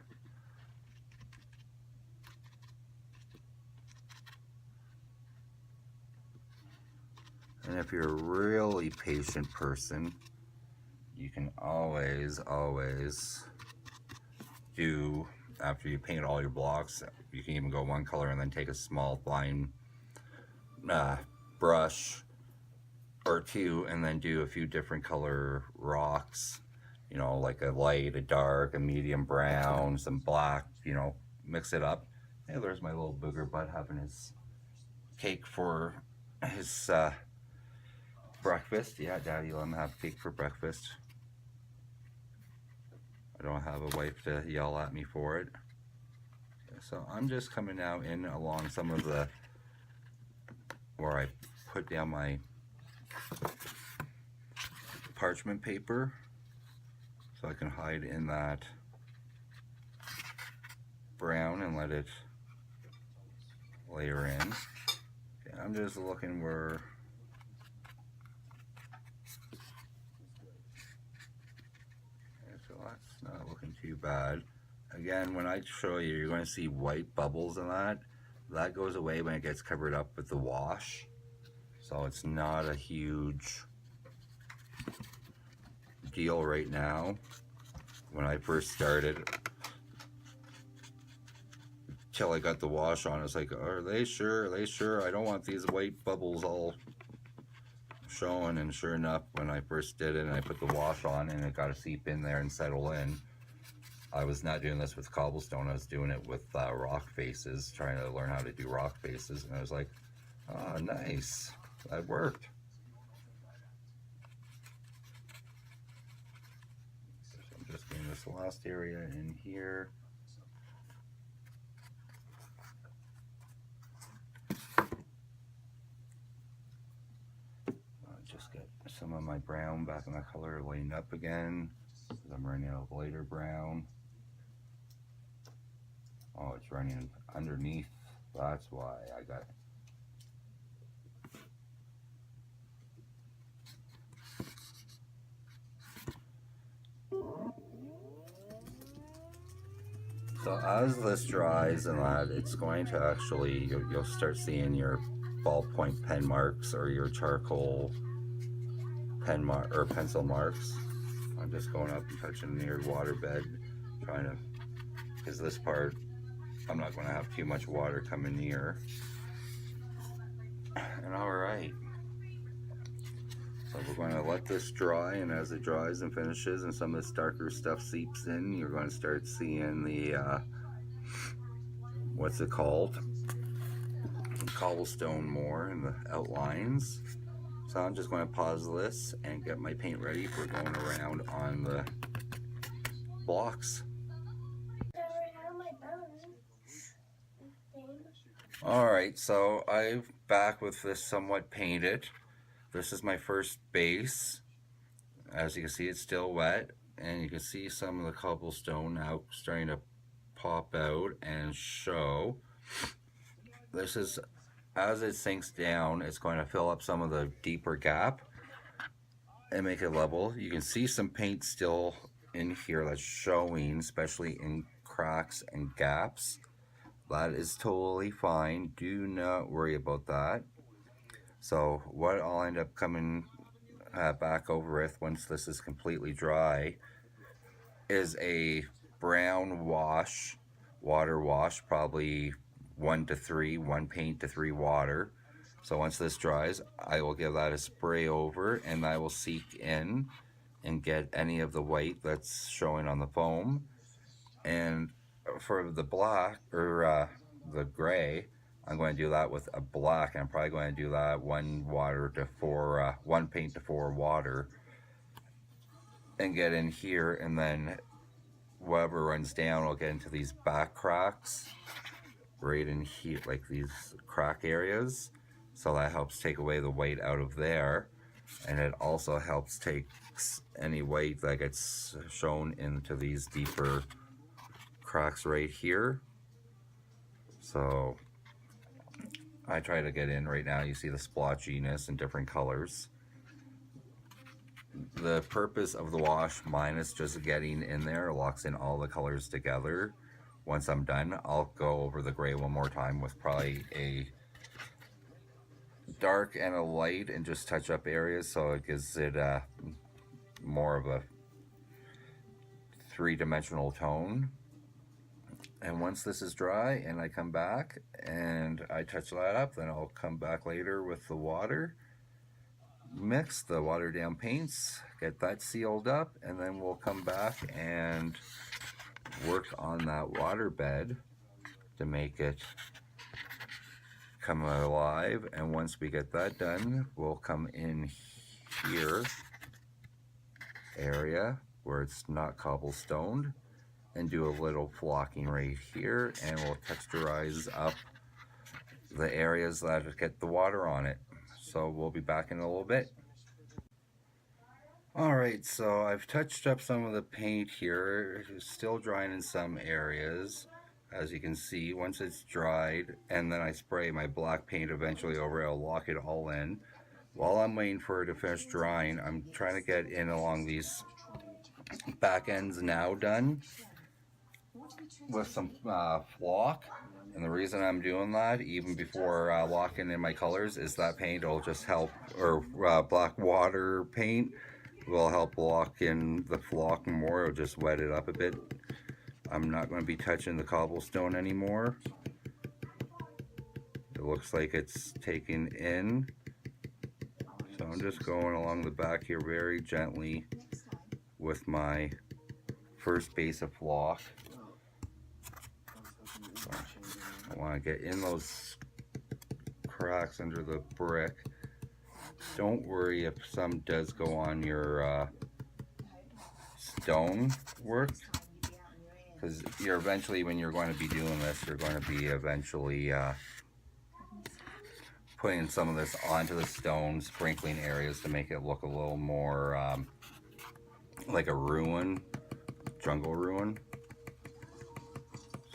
And if you're a really patient person, you can always do, after you paint all your blocks, you can even go one color and then take a small fine brush or two, and then do a few different color rocks, you know, like a light, a dark, a medium brown, some black, you know, mix it up. Hey, there's my little booger butt having his cake for his breakfast. Yeah, Daddy, let him have cake for breakfast. I don't have a wife to yell at me for it. So I'm just coming now in along some of the, where I put down my parchment paper, so I can hide in that brown and let it layer in. Okay, I'm just looking where, okay, so that's not looking too bad. Again, when I show you, you're going to see white bubbles in that. That goes away when it gets covered up with the wash. So it's not a huge deal right now. When I first started, till I got the wash on, it's like, are they sure? Are they sure? I don't want these white bubbles all showing. And sure enough, when I first did it and I put the wash on and it got to seep in there and settle in, I was not doing this with cobblestone. I was doing it with rock faces, trying to learn how to do rock faces. And I was like, oh, nice. That worked. So I'm just getting this last area in here. Just get some of my brown back in my color laying up again, because I'm running out of lighter brown. Oh, it's running underneath. That's why I got it. So as this dries and that, it's going to actually, you'll start seeing your ballpoint pen marks or your charcoal pen mark or pencil marks. I'm just going up and touching near waterbed, trying to, because this part I'm not going to have too much water coming near. And all right, so we're going to let this dry, and as it dries and finishes and some of this darker stuff seeps in, you're going to start seeing the what's it called, cobblestone more in the outlines. So I'm just going to pause this and get my paint ready for going around on the blocks. Alright, so I'm back with this somewhat painted. This is my first base. As you can see, it's still wet, and you can see some of the cobblestone now starting to pop out and show. This is, as it sinks down, it's going to fill up some of the deeper gap and make it level. You can see some paint still in here that's showing, especially in cracks and gaps. That is totally fine. Do not worry about that. So what I'll end up coming back over with once this is completely dry is a brown wash, water wash, probably 1 to 3, 1 paint to 3 water. So once this dries, I will give that a spray over, and I will seek in and get any of the white that's showing on the foam. And for the black, or the gray, I'm going to do that with a black. I'm probably going to do that 1 water to 4, 1 paint to 4 water, and get in here, and then whatever runs down will get into these back cracks right in here, like these crack areas. So that helps take away the white out of there, and it also helps take any white that gets shown into these deeper cracks right here. So I try to get in right now. You see the splotchiness in different colors. The purpose of the wash, minus just getting in there, locks in all the colors together. Once I'm done, I'll go over the gray one more time with probably a dark and a light, and just touch up areas so it gives it more of a 3-dimensional tone. And once this is dry and I come back and I touch that up, then I'll come back later with the water mix, the watered down paints, get that sealed up, and then we'll come back and work on that water bed to make it come alive. And once we get that done, we'll come in here area where it's not cobblestoned and do a little flocking right here, and we'll texturize up the areas that get the water on it. So we'll be back in a little bit. Alright, so I've touched up some of the paint here. It's still drying in some areas, as you can see. Once it's dried, and then I spray my black paint eventually over it, I'll lock it all in. While I'm waiting for it to finish drying, I'm trying to get in along these back ends now done with some flock. And the reason I'm doing that, even before locking in my colors, is that paint will just help, or black water paint will help lock in the flock more. It'll just wet it up a bit. I'm not going to be touching the cobblestone anymore. It looks like it's taking in. So I'm just going along the back here very gently with my first base of flock. So I want to get in those cracks under the brick. Don't worry if some does go on your stone work, because you're eventually, when you're going to be doing this, you're going to be eventually putting some of this onto the stone, sprinkling areas to make it look a little more like a ruin, jungle ruin.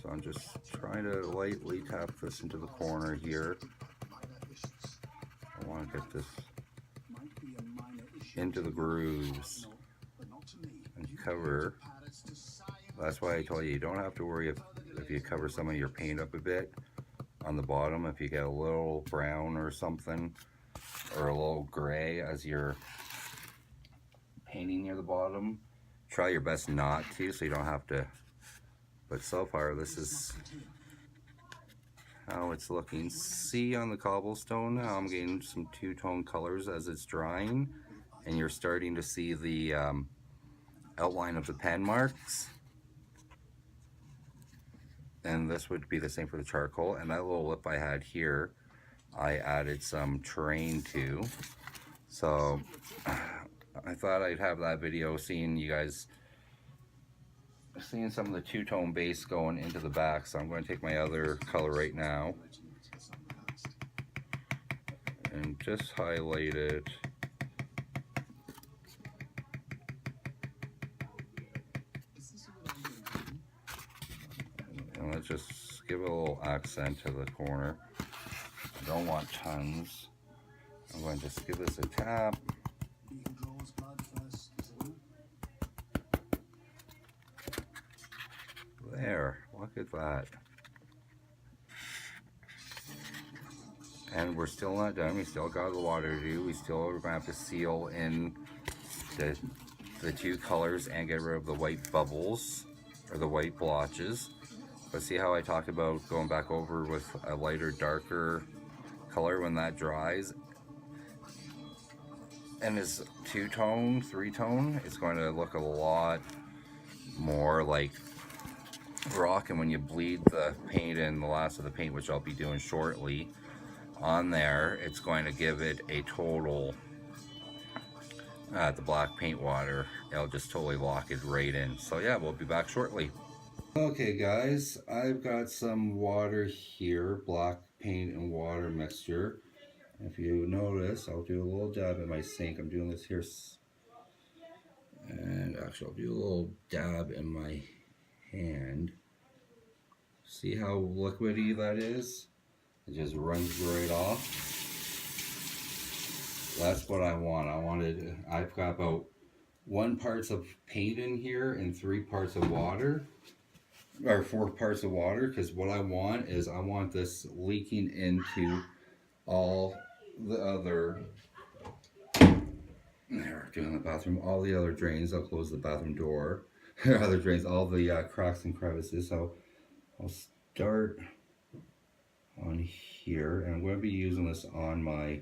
So I'm just trying to lightly tap this into the corner here. I want to get this into the grooves and cover. That's why I told you, you don't have to worry if you cover some of your paint up a bit on the bottom. If you get a little brown or something, or a little gray as you're painting near the bottom, try your best not to, so you don't have to. But so far, this is how it's looking. See on the cobblestone now, I'm getting some two-tone colors as it's drying, and you're starting to see the outline of the pen marks. And this would be the same for the charcoal. And that little lip I had here, I added some terrain to. So I thought I'd have that video seeing you guys seeing some of the two-tone base going into the back. So I'm going to take my other color right now and just highlight it. And let's just give a little accent to the corner. I don't want tons. I'm going to just give this a tap. There, look at that. And we're still not done. We still got the water to do. We still are going to have to seal in the two colors and get rid of the white bubbles, or the white blotches. But see how I talked about going back over with a lighter, darker color when that dries? And is two-tone, three-tone, it's going to look a lot more like rock. And when you bleed the paint in, the last of the paint, which I'll be doing shortly, on there, it's going to give it a total, the black paint water, it'll just totally lock it right in. So yeah, we'll be back shortly. Okay guys, I've got some water here, black paint and water mixture. If you notice, I'll do a little dab in my sink. I'm doing this here, and actually I'll do a little dab in my hand. See how liquidy that is? It just runs right off. That's what I want. I've got about 1 part of paint in here and 3 parts of water, or 4 parts of water, because what I want is I want this leaking into all the other, there, doing the bathroom, all the other drains. I'll close the bathroom door, other drains, all the cracks and crevices. So I'll start on here, and I'm going to be using this on my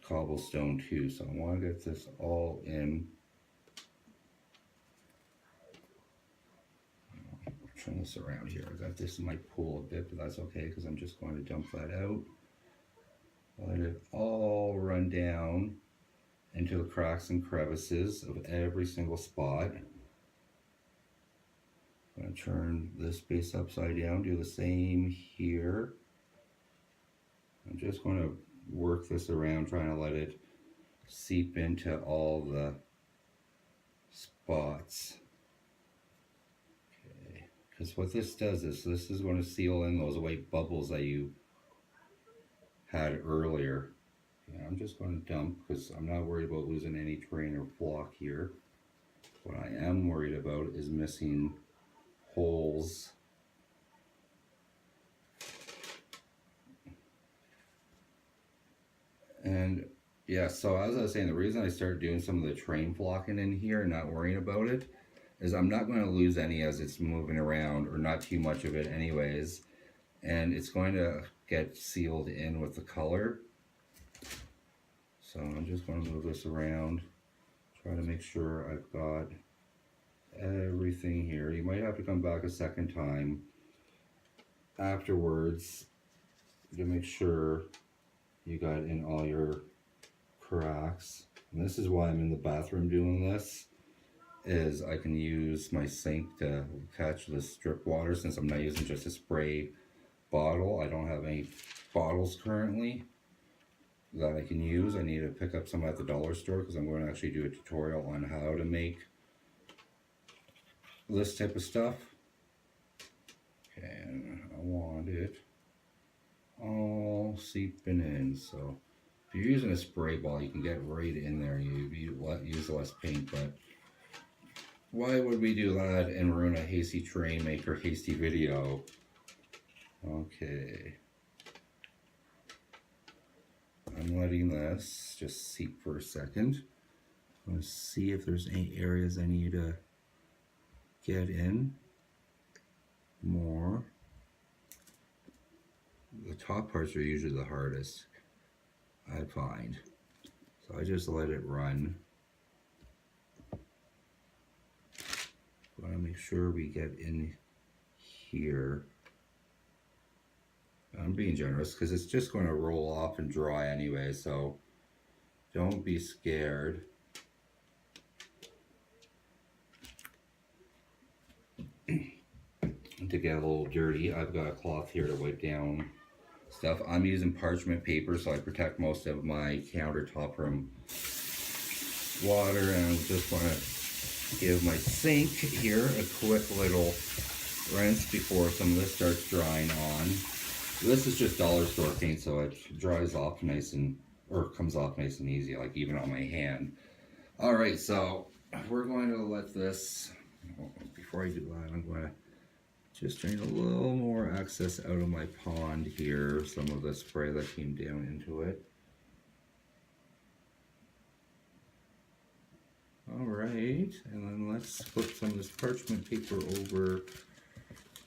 cobblestone too. So I want to get this all in. Turn this around here. I got this in my pool a bit, but that's okay because I'm just going to dump that out. Let it all run down into the cracks and crevices of every single spot. I'm going to turn this base upside down, do the same here. I'm just going to work this around, trying to let it seep into all the spots. Okay, because what this does is this is going to seal in those white bubbles that you had earlier. Yeah, I'm just going to dump because I'm not worried about losing any terrain or block here. What I am worried about is missing holes. And yeah, so as I was saying, the reason I started doing some of the terrain blocking in here and not worrying about it is I'm not going to lose any as it's moving around, or not too much of it anyways, and it's going to get sealed in with the color. So I'm just going to move this around, try to make sure I've got everything here. You might have to come back a second time afterwards to make sure you got in all your cracks. And this is why I'm in the bathroom doing this, is I can use my sink to catch the strip water since I'm not using just a spray bottle. I don't have any bottles currently that I can use. I need to pick up some at the dollar store because I'm going to actually do a tutorial on how to make this type of stuff. Okay, and I want it all seeping in. So if you're using a spray ball, you can get right in there. You use less paint, but why would we do that and ruin a Hasty terrain maker Hasty video? Okay, I'm letting this just seep for a second. I'm going to see if there's any areas I need to get in more. The top parts are usually the hardest, I find. So I just let it run. Want to make sure we get in here. I'm being generous because it's just going to roll off and dry anyway, so don't be scared. To get a little dirty, I've got a cloth here to wipe down stuff. I'm using parchment paper so I protect most of my countertop from water, and I just want to give my sink here a quick little rinse before some of this starts drying on. This is just dollar store paint, so it dries off nice and, or comes off nice and easy, like even on my hand. Alright, so we're going to let this, before I do that, I'm going to just drain a little more excess out of my pond here, some of the spray that came down into it. Alright, and then let's flip some of this parchment paper over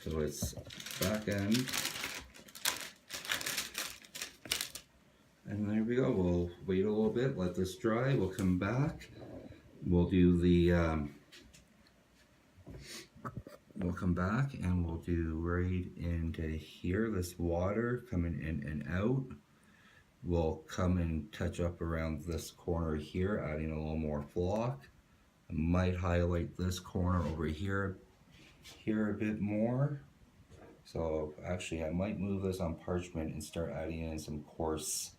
to its back end. And there we go. We'll wait a little bit, let this dry, we'll come back. We'll do the, we'll come back and we'll do right into here, this water coming in and out. We'll come and touch up around this corner here, adding a little more flock. I might highlight this corner over here a bit more. So actually I might move this on parchment and start adding in some coarse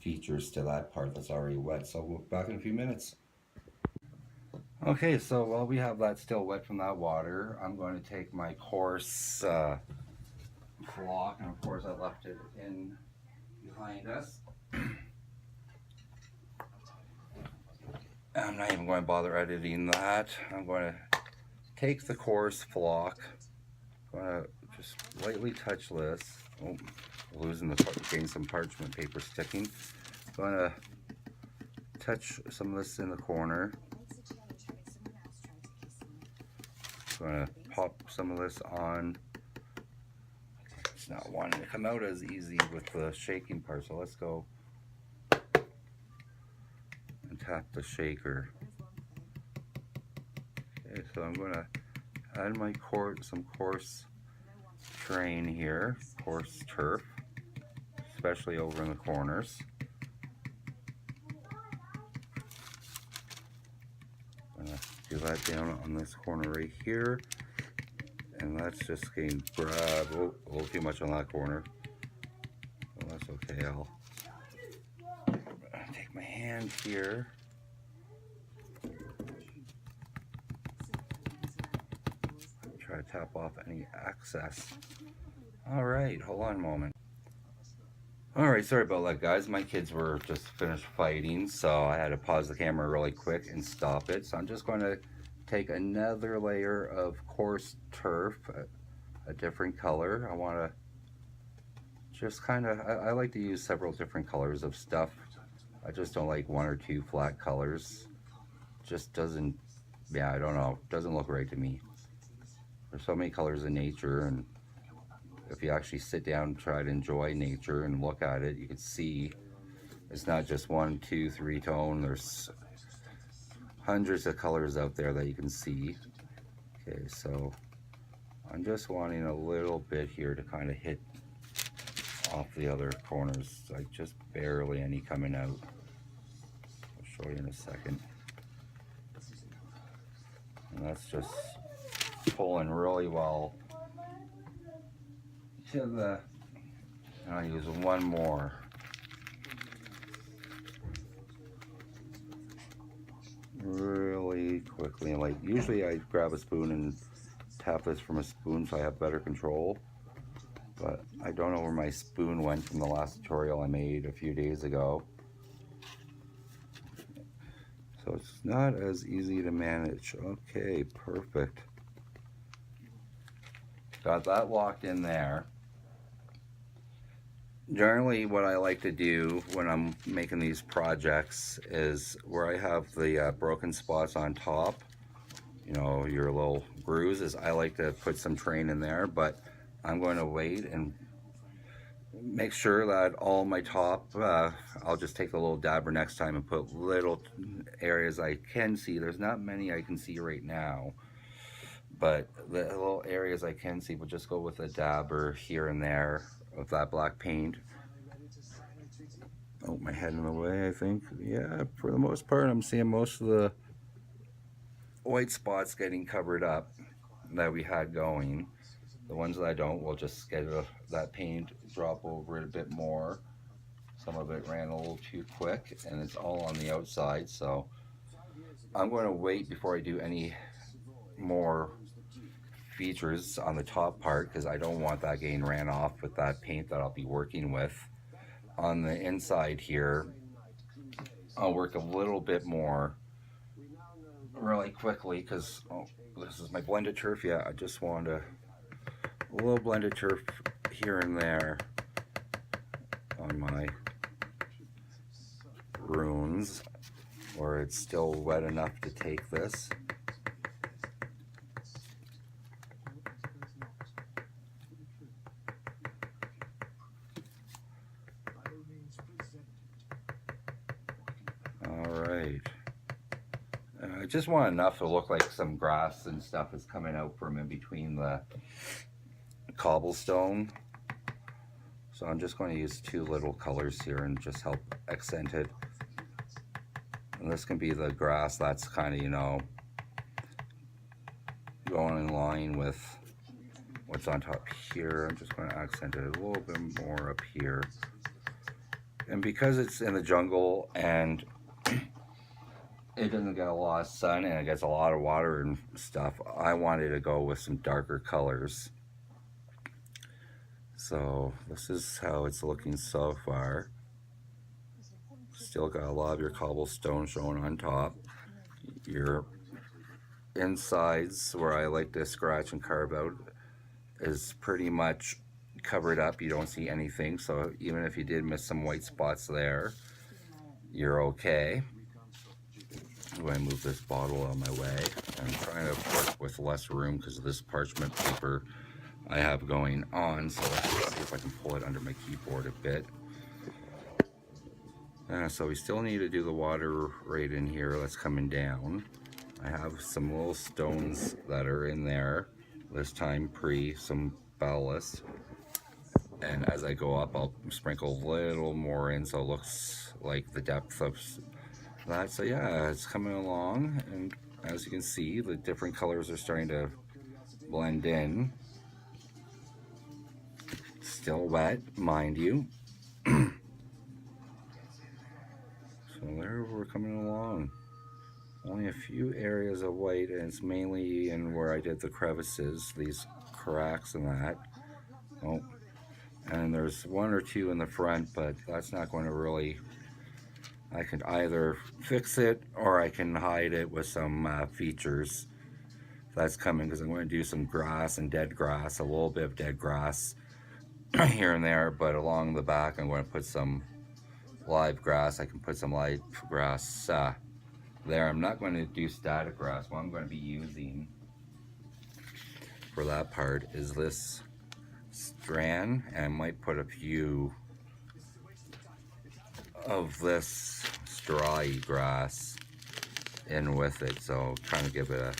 features to that part that's already wet. So we'll be back in a few minutes. Okay, so while we have that still wet from that water, I'm going to take my coarse flock, and of course I left it in behind us. I'm not even going to bother editing that. I'm going to take the coarse flock, I'm going to just lightly touch this. Oh, getting some parchment paper sticking. I'm going to touch some of this in the corner. I'm going to pop some of this on. It's not wanting to come out as easy with the shaking part, so let's go tap the shaker. Okay, so I'm going to add my some coarse terrain here, coarse turf, especially over in the corners. Do that down on this corner right here, and that's just getting grabbed. Oh, a little too much on that corner. Well, that's okay. I'll take my hand here. Try to tap off any excess. All right, hold on a moment. All right, sorry about that, guys. My kids were just finished fighting, so I had to pause the camera really quick and stop it. So I'm just going to take another layer of coarse turf, a different color. I want to just kind of, I like to use several different colors of stuff. I just don't like one or two flat colors. Just doesn't, yeah, I don't know, doesn't look right to me. There's so many colors in nature, and if you actually sit down and try to enjoy nature and look at it, you can see it's not just 1, 2, 3 tone. There's hundreds of colors out there that you can see. Okay, so I'm just wanting a little bit here to kind of hit off the other corners, like just barely any coming out. I'll show you in a second. And that's just pulling really well to the, I'll use one more. Really quickly, like usually I grab a spoon and tap this from a spoon so I have better control, but I don't know where my spoon went from the last tutorial I made a few days ago. So it's not as easy to manage. Okay, perfect. Got that locked in there. Generally what I like to do when I'm making these projects is where I have the broken spots on top, you know, your little grooves, is I like to put some terrain in there, but I'm going to wait and make sure that all my top, I'll just take a little dabber next time and put little areas I can see. There's not many I can see right now, but the little areas I can see, we'll just go with a dabber here and there of that black paint. Oh, my head in the way, I think. Yeah, for the most part, I'm seeing most of the white spots getting covered up that we had going. The ones that I don't, we'll just get that paint, drop over it a bit more. Some of it ran a little too quick, and it's all on the outside, so I'm going to wait before I do any more features on the top part, because I don't want that getting ran off with that paint that I'll be working with. On the inside here, I'll work a little bit more really quickly, because this is my blended turf. Yeah, I just want a little blended turf here and there on my runes, where it's still wet enough to take this. Alright. I just want enough to look like some grass and stuff is coming out from in between the cobblestone. So I'm just going to use 2 little colors here and just help accent it. And this can be the grass that's kind of, you know, going in line with what's on top here. I'm just going to accent it a little bit more up here. And because it's in the jungle and it doesn't get a lot of sun and it gets a lot of water and stuff, I wanted to go with some darker colors. So this is how it's looking so far. Still got a lot of your cobblestone showing on top. Your insides, where I like to scratch and carve out, is pretty much covered up. You don't see anything, so even if you did miss some white spots there, you're okay. I'm going to move this bottle out of my way. I'm trying to work with less room because of this parchment paper I have going on, so let's see if I can pull it under my keyboard a bit. So we still need to do the water right in here that's coming down. I have some little stones that are in there, this time some ballast. And as I go up, I'll sprinkle a little more in so it looks like the depth of that. So yeah, it's coming along, and as you can see, the different colors are starting to blend in. Still wet, mind you. So there we're coming along. Only a few areas of white, and it's mainly in where I did the crevices, these cracks and that. Oh, and there's one or two in the front, but that's not going to really, I can either fix it or I can hide it with some features. That's coming because I'm going to do some grass and dead grass, a little bit of dead grass here and there, but along the back I'm going to put some live grass. I can put some live grass there. I'm not going to do static grass. What I'm going to be using for that part is this strand, and I might put a few of this strawy grass in with it, so trying to give it a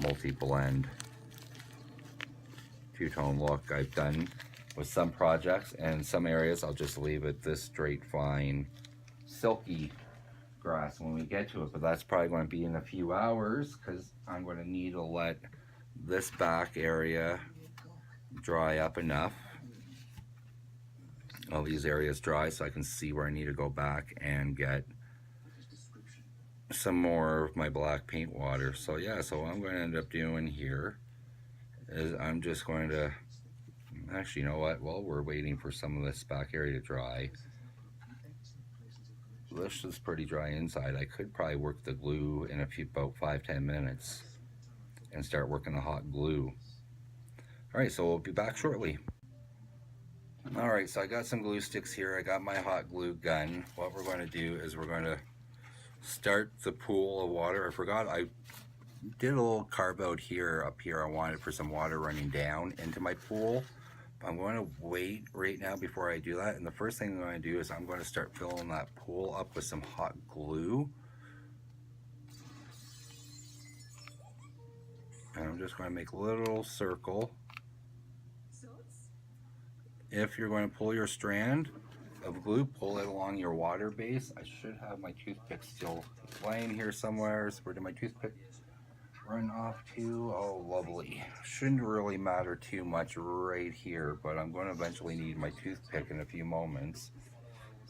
multi-blend two-tone look. I've done with some projects, and some areas I'll just leave it this straight fine silky grass when we get to it, but that's probably going to be in a few hours because I'm going to need to let this back area dry up enough, all these areas dry, so I can see where I need to go back and get some more of my black paint water. So yeah, so what I'm going to end up doing here is I'm just going to, actually, you know what, while we're waiting for some of this back area to dry, this is pretty dry inside. I could probably work the glue in about 5-10 minutes and start working the hot glue. Alright, so we'll be back shortly. Alright, so I got some glue sticks here. I got my hot glue gun. What we're going to do is we're going to start the pool of water. I forgot I did a little carve out here, up here. I wanted for some water running down into my pool. I'm going to wait right now before I do that, and the first thing I'm going to do is I'm going to start filling that pool up with some hot glue. And I'm just going to make a little circle. If you're going to pull your strand of glue, pull it along your water base. I should have my toothpick still laying here somewhere. So where did my toothpick run off to? Oh, lovely. Shouldn't really matter too much right here, but I'm going to eventually need my toothpick in a few moments.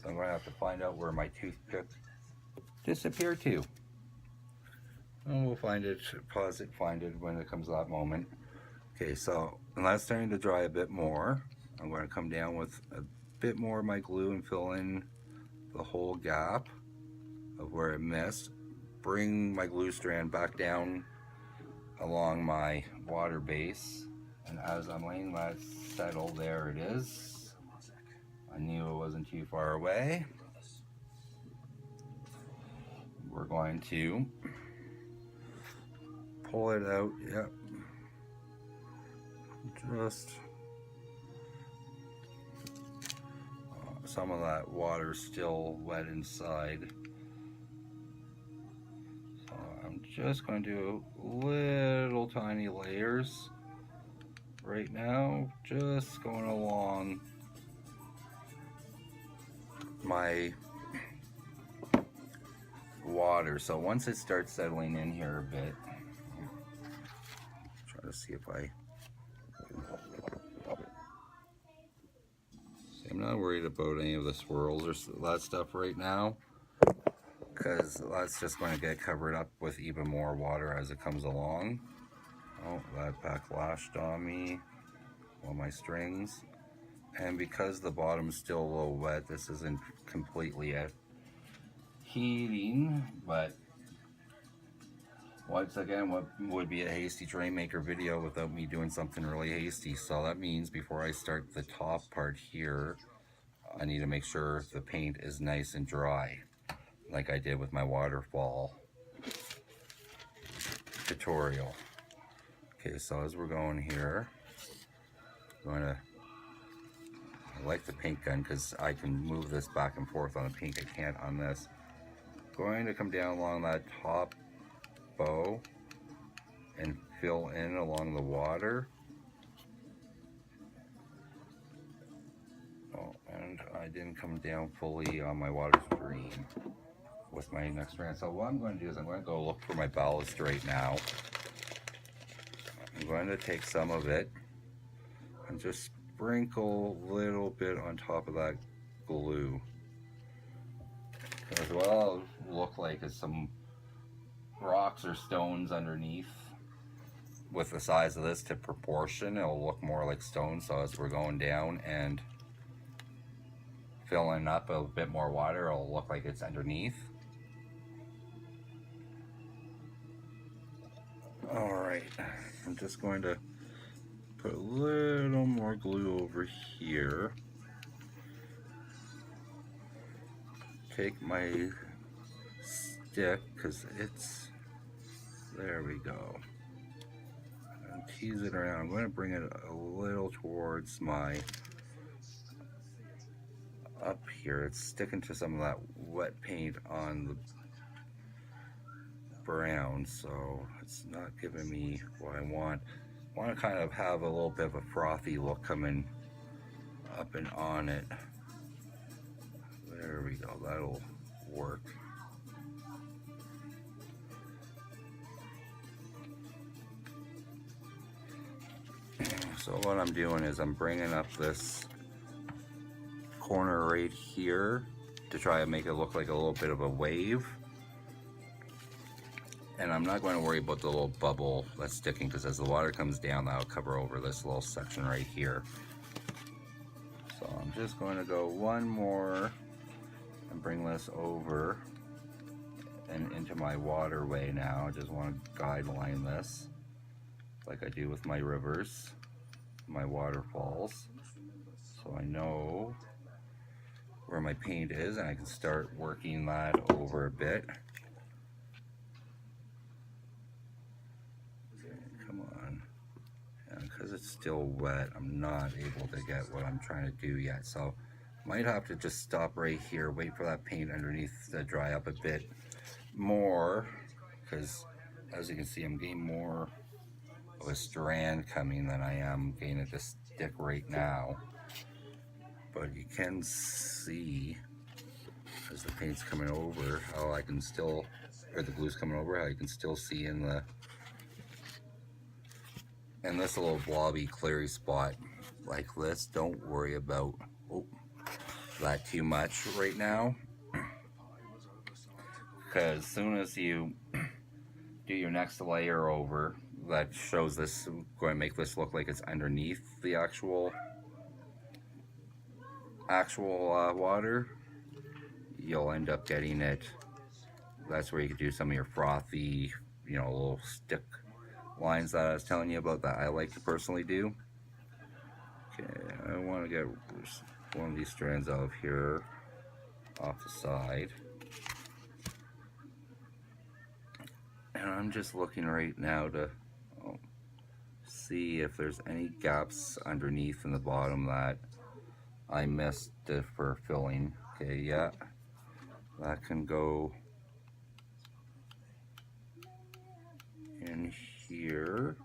So I'm going to have to find out where my toothpick disappeared to. And we'll find it, pause it, find it when it comes to that moment. Okay, so and that's starting to dry a bit more. I'm going to come down with a bit more of my glue and fill in the whole gap of where it missed. Bring my glue strand back down along my water base, and as I'm letting that settle, there it is. I knew it wasn't too far away. We're going to pull it out. Yep. Just some of that water still wet inside. So I'm just going to do little tiny layers right now, just going along my water. So once it starts settling in here a bit, try to see if I'm not worried about any of the swirls or that stuff right now, because that's just going to get covered up with even more water as it comes along. Oh, that backlashed on me, on my strings. And because the bottom's still a little wet, this isn't completely heating, but once again, what would be a hasty terrain maker video without me doing something really hasty? So that means before I start the top part here, I need to make sure the paint is nice and dry, like I did with my waterfall tutorial. Okay, so as we're going here, I'm going to I like the paint gun because I can move this back and forth on the paint. I can't on this. Going to come down along that top bow and fill in along the water. Oh, and I didn't come down fully on my water stream with my next strand. So what I'm going to do is I'm going to go look for my balustrade now. I'm going to take some of it and just sprinkle a little bit on top of that glue. Because what it'll look like is some rocks or stones underneath. With the size of this to proportion, it'll look more like stone. So as we're going down and filling up a bit more water, it'll look like it's underneath. Alright, I'm just going to put a little more glue over here. Take my stick, because it's, there we go. And tease it around. I'm going to bring it a little towards my, up here. It's sticking to some of that wet paint on the brown, so it's not giving me what I want. I want to kind of have a little bit of a frothy look coming up and on it. There we go, that'll work. So what I'm doing is I'm bringing up this corner right here to try to make it look like a little bit of a wave. And I'm not going to worry about the little bubble that's sticking, because as the water comes down, that'll cover over this little section right here. So I'm just going to go one more and bring this over and into my waterway now. I just want to guideline this like I do with my rivers, my waterfalls, so I know where my paint is and I can start working that over a bit. Because it's still wet, I'm not able to get what I'm trying to do yet, so might have to just stop right here, wait for that paint underneath to dry up a bit more, because as you can see I'm getting more of a strand coming than I am getting at this stick right now. But you can see as the paint's coming over how I can still, or the glue's coming over, how you can still see in the and this little blobby cleary spot like this. Don't worry about that too much right now, because as soon as you do your next layer over that shows this, going to make this look like it's underneath the actual water, you'll end up getting it. That's where you can do some of your frothy, you know, little stick lines that I was telling you about that I like to personally do. Okay, I want to get one of these strands out of here off the side. And I'm just looking right now to see if there's any gaps underneath in the bottom that I missed for filling. Okay, yeah, that can go in here.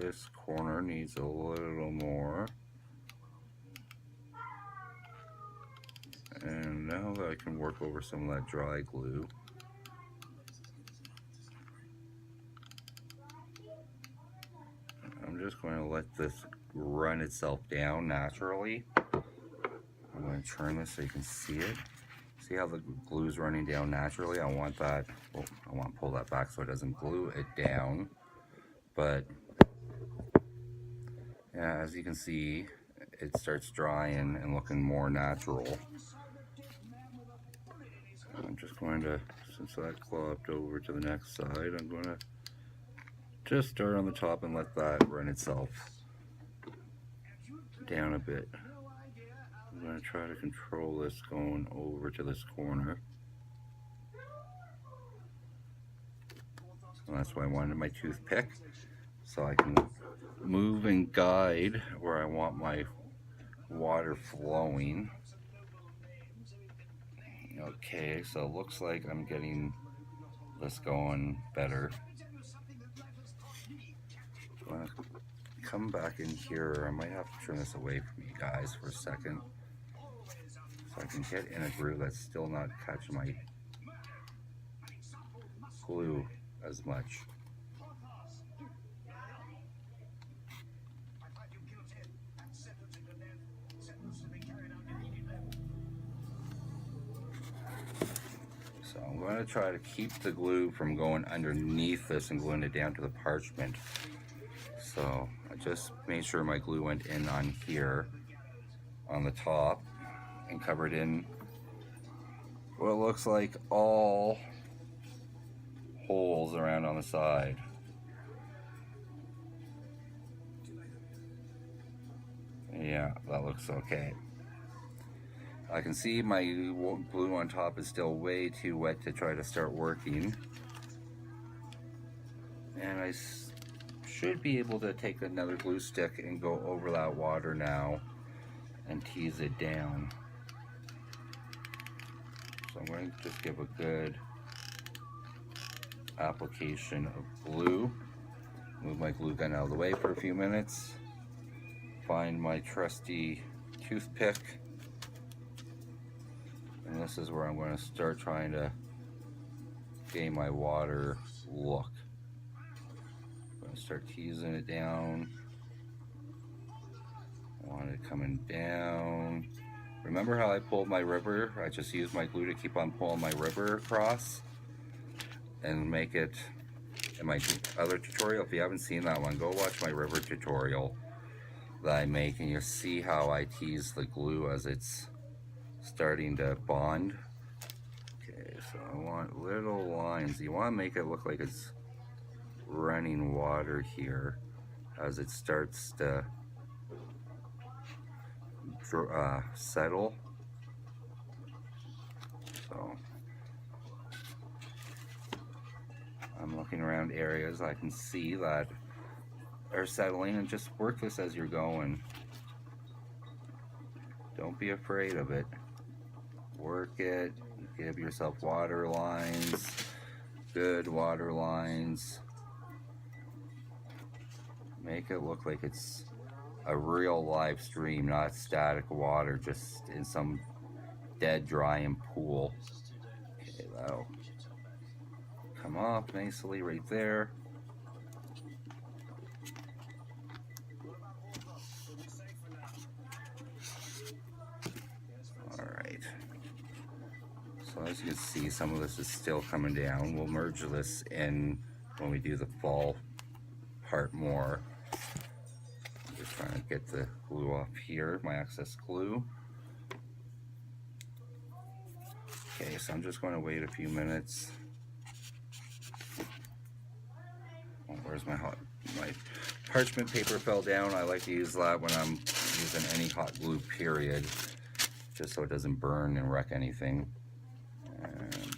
This corner needs a little more. And now that I can work over some of that dry glue, I'm just going to let this run itself down naturally. I'm going to turn this so you can see it. See how the glue's running down naturally? I want that, well, I want to pull that back so it doesn't glue it down. But yeah, as you can see, it starts drying and looking more natural. I'm just going to, since that clopped over to the next side, I'm going to just start on the top and let that run itself down a bit. I'm going to try to control this going over to this corner. And that's why I wanted my toothpick, so I can move and guide where I want my water flowing. Okay, so it looks like I'm getting this going better. I'm gonna come back in here. I might have to turn this away from you guys for a second so I can get in a groove that's still not catching my glue as much. So I'm going to try to keep the glue from going underneath this and gluing it down to the parchment. So I just made sure my glue went in on here on the top and covered in what looks like all holes around on the side. Yeah, that looks okay. I can see my glue on top is still way too wet to try to start working. And I should be able to take another glue stick and go over that water now and tease it down. So I'm going to just give a good application of glue. Move my glue gun out of the way for a few minutes. Find my trusty toothpick. And this is where I'm going to start trying to gain my water look. I'm going to start teasing it down. I want it coming down. Remember how I pulled my river? I just used my glue to keep on pulling my river across and make it in my other tutorial. If you haven't seen that one, go watch my river tutorial that I make and you'll see how I tease the glue as it's starting to bond. Okay, so I want little lines. You want to make it look like it's running water here as it starts to settle. So I'm looking around areas I can see that are settling, and just work this as you're going. Don't be afraid of it. Work it. Give yourself water lines, good water lines. Make it look like it's a real live stream, not static water just in some dead drying pool. Okay, that'll come off nicely right there. Alright. So as you can see, some of this is still coming down. We'll merge this in when we do the fall part more. I'm just trying to get the glue off here, my excess glue. Okay, so I'm just going to wait a few minutes. Oh, where's my parchment paper fell down. I like to use that when I'm using any hot glue, period, just so it doesn't burn and wreck anything. And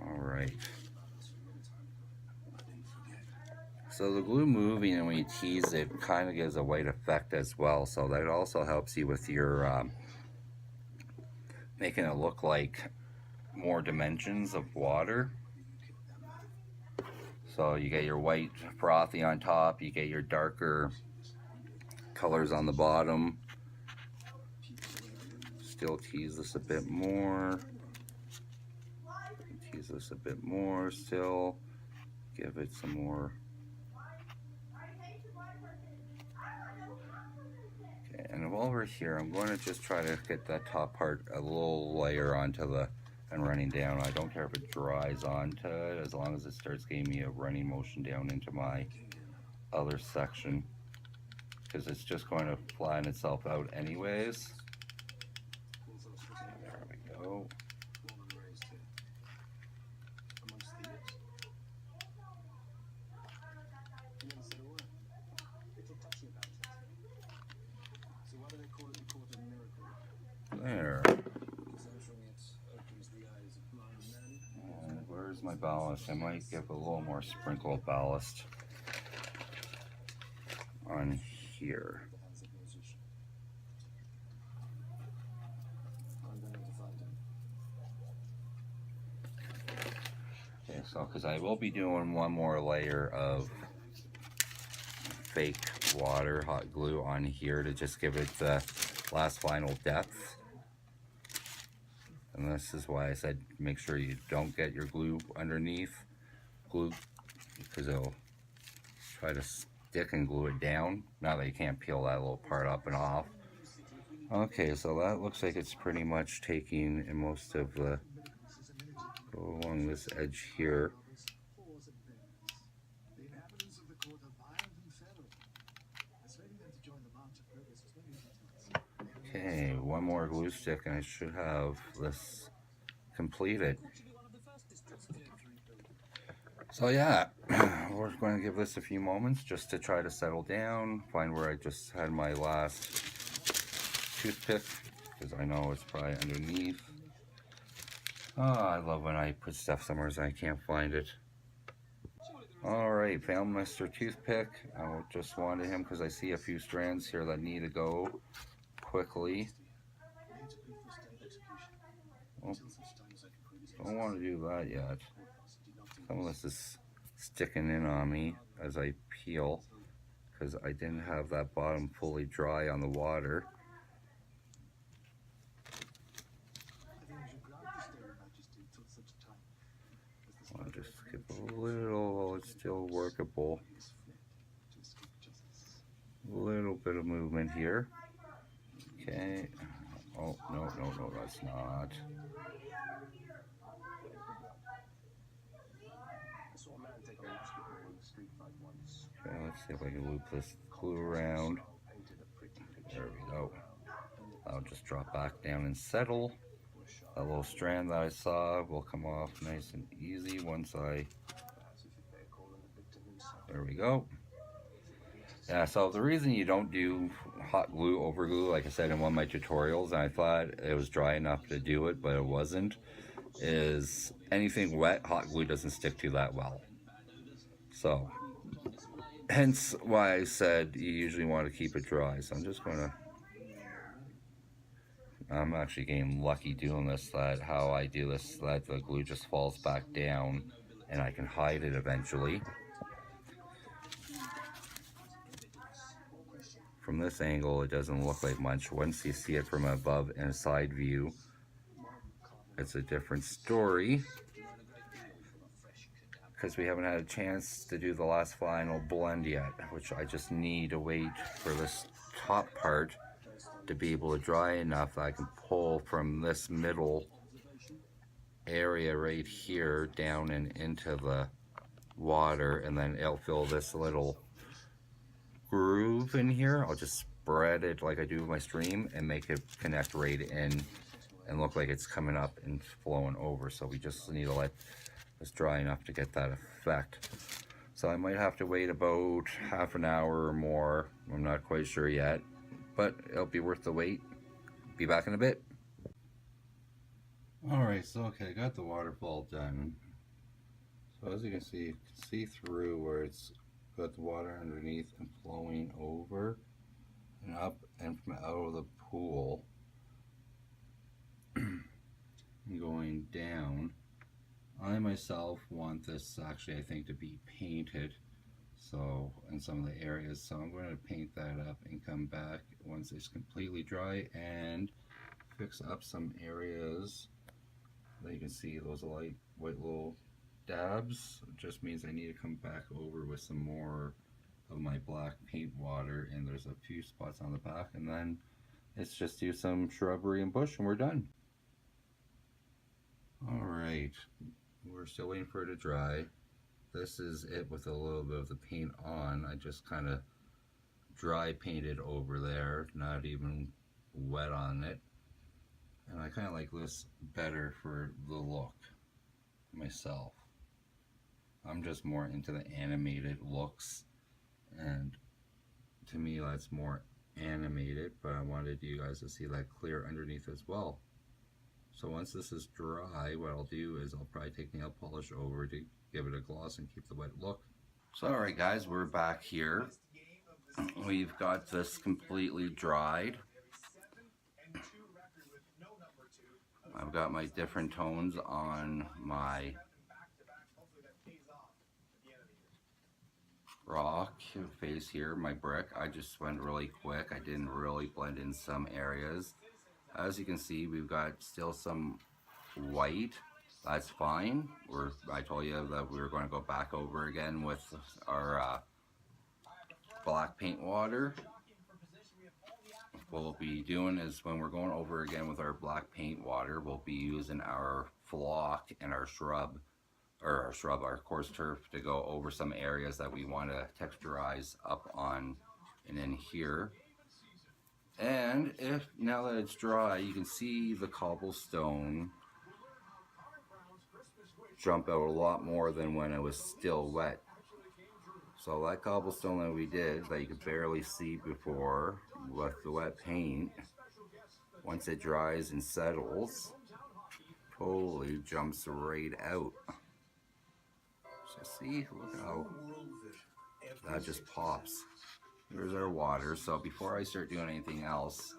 all right. So the glue moving and when you tease it kind of gives a white effect as well. So that also helps you with your making it look like more dimensions of water. So you get your white frothy on top, you get your darker colors on the bottom. Still tease this a bit more. Tease this a bit more still. Give it some more. Okay, and while we're here, I'm going to just try to get that top part a little layer onto the and running down. I don't care if it dries onto it as long as it starts giving me a running motion down into my other section, because it's just going to flatten itself out anyways. There we go. There. And where's my ballast? I might give a little more sprinkle of ballast on here. Okay, so because I will be doing one more layer of fake water, hot glue on here to just give it the last final depth. And this is why I said make sure you don't get your glue underneath glue, because it'll try to stick and glue it down. Now that you can't peel that little part up and off. Okay, so that looks like it's pretty much taking in most of the, go along this edge here. Okay, one more glue stick and I should have this completed. So yeah, we're going to give this a few moments just to try to settle down, find where I just had my last toothpick, because I know it's probably underneath. Oh, I love when I put stuff somewhere and I can't find it. Alright, found Mr. Toothpick. I just wanted him because I see a few strands here that need to go quickly. Oh, don't want to do that yet. Some of this is sticking in on me as I peel because I didn't have that bottom fully dry on the water. I'll just skip a little, it's still workable. A little bit of movement here. Okay. Oh, no, that's not. Okay, let's see if I can loop this glue around. There we go. I'll just drop back down and settle. That little strand that I saw will come off nice and easy once I... There we go. Yeah, so the reason you don't do hot glue over glue, like I said in one of my tutorials, and I thought it was dry enough to do it, but it wasn't, is anything wet, hot glue doesn't stick to that well. So, hence why I said you usually want to keep it dry. So I'm just going to... I'm actually getting lucky doing this, that how I do this, that the glue just falls back down and I can hide it eventually. From this angle, it doesn't look like much. Once you see it from above and a side view, it's a different story. Because we haven't had a chance to do the last final blend yet, which I just need to wait for this top part to be able to dry enough that I can pull from this middle area right here down and into the water, and then it'll fill this little groove in here. I'll just spread it like I do with my stream and make it connect right in and look like it's coming up and flowing over. So we just need to let this dry enough to get that effect. So I might have to wait about half an hour or more. I'm not quite sure yet, but it'll be worth the wait. Be back in a bit. Alright, so okay, I got the waterfall done. So as you can see through where it's got the water underneath and flowing over and up and from out of the pool and going down. I myself want this actually, I think, to be painted, so in some of the areas, so I'm going to paint that up and come back once it's completely dry and fix up some areas that you can see those light white little dabs. It just means I need to come back over with some more of my black paint water, and there's a few spots on the back, and then it's just do some shrubbery and bush and we're done. Alright, we're still waiting for it to dry. This is it with a little bit of the paint on. I just kind of dry painted over there, not even wet on it. And I kind of like this better for the look myself. I'm just more into the animated looks, and to me that's more animate it, but I wanted you guys to see that clear underneath as well. So once this is dry, what I'll do is I'll probably take nail polish over to give it a gloss and keep the wet look. So alright guys, we're back here. We've got this completely dried. I've got my different tones on my rock face here, my brick. I just went really quick. I didn't really blend in some areas. As you can see, we've got still some white. That's fine. I told you that we were going to go back over again with our black paint water. What we'll be doing is when we're going over again with our black paint water, we'll be using our flock and our our coarse turf to go over some areas that we want to texturize up on and in here. And now that it's dry, you can see the cobblestone jump out a lot more than when it was still wet. So that cobblestone that we did, that you could barely see before with the wet paint, once it dries and settles, totally jumps right out. So see, look how that just pops. Here's our water. So before I start doing anything else,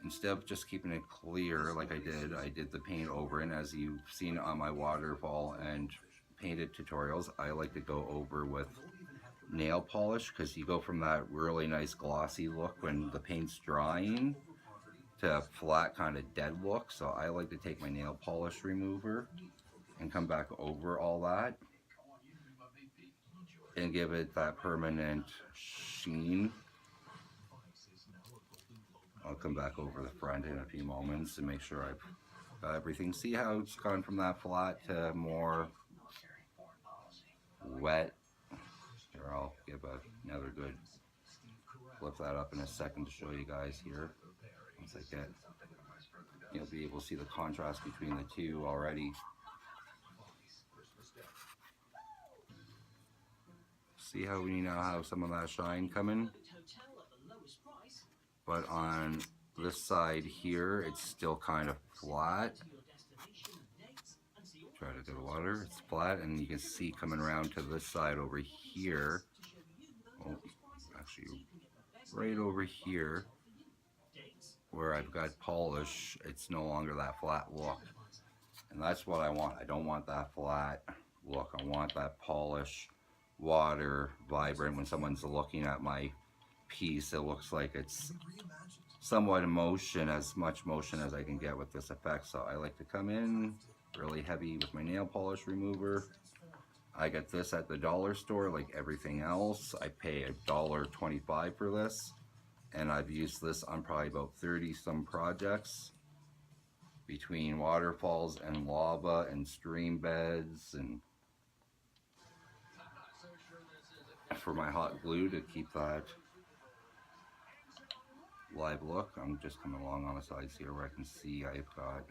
instead of just keeping it clear like I did the paint over, and as you've seen on my waterfall and painted tutorials, I like to go over with nail polish, because you go from that really nice glossy look when the paint's drying to a flat kind of dead look. So I like to take my nail polish remover and come back over all that and give it that permanent sheen. I'll come back over the front in a few moments to make sure I've got everything. See how it's gone from that flat to more wet. Here, I'll give another good flip that up in a second to show you guys here. Once I get, you'll be able to see the contrast between the two already. See how we now have some of that shine coming? But on this side here, it's still kind of flat. Try to get the water, it's flat, and you can see coming around to this side over here. Oh, actually, right over here, where I've got polish, it's no longer that flat look. And that's what I want. I don't want that flat look. I want that polish, water, vibrant. When someone's looking at my piece, it looks like it's somewhat in motion, as much motion as I can get with this effect. So I like to come in really heavy with my nail polish remover. I get this at the dollar store like everything else. I pay $1.25 for this, and I've used this on probably about 30 some projects between waterfalls and lava and stream beds, and for my hot glue to keep that live look. I'm just coming along on the sides here where I can see I've got,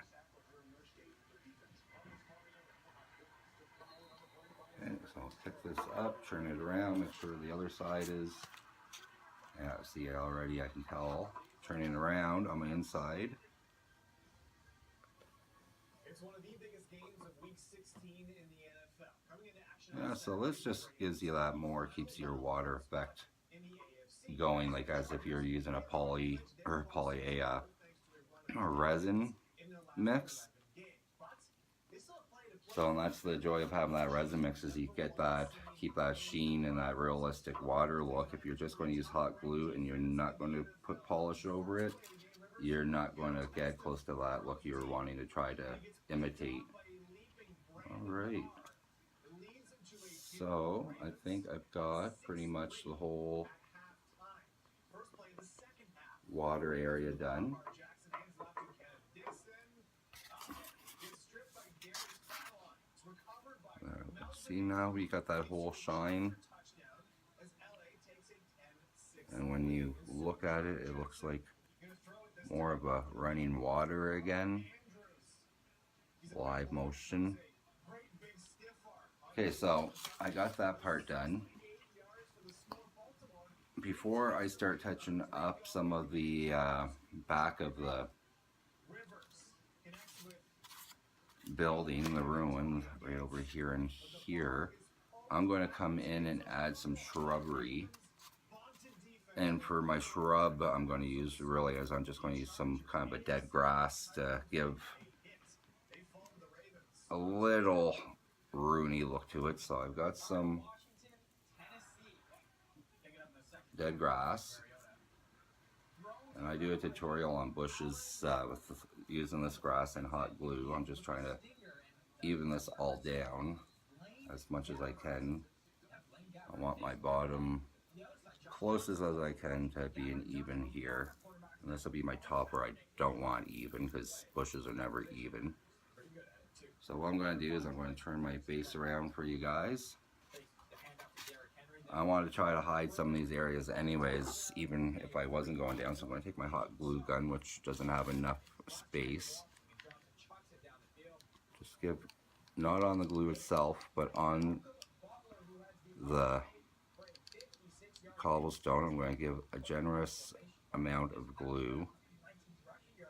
okay, so I'll pick this up, turn it around, make sure the other side is, yeah, see it already, I can tell, turning around on my inside. It's one of the biggest games of week 16 in the NFL. Coming into action, yeah, so this just gives you that more, keeps your water effect going, like as if you're using a resin mix. So, and that's the joy of having that resin mix, is you get that, keep that sheen and that realistic water look. If you're just going to use hot glue and you're not going to put polish over it, you're not going to get close to that look you're wanting to try to imitate. Alright, so I think I've got pretty much the whole water area done. See, now we got that whole shine, and when you look at it, it looks like more of a running water again, live motion. Okay, so I got that part done. before I start touching up some of the back of the building, the ruin, right over here and here, I'm going to come in and add some shrubbery. And for my shrub, I'm going to use I'm just going to use some kind of a dead grass to give a little ruiny look to it. So I've got some dead grass, and I do a tutorial on bushes with using this grass and hot glue. I'm just trying to even this all down as much as I can. I want my bottom closest as I can to being even here, and this will be my top where I don't want even, because bushes are never even. So what I'm going to do is I'm going to turn my base around for you guys. I want to try to hide some of these areas anyways, even if I wasn't going down. So I'm going to take my hot glue gun, which doesn't have enough space. Just give, not on the glue itself, but on the cobblestone, I'm going to give a generous amount of glue.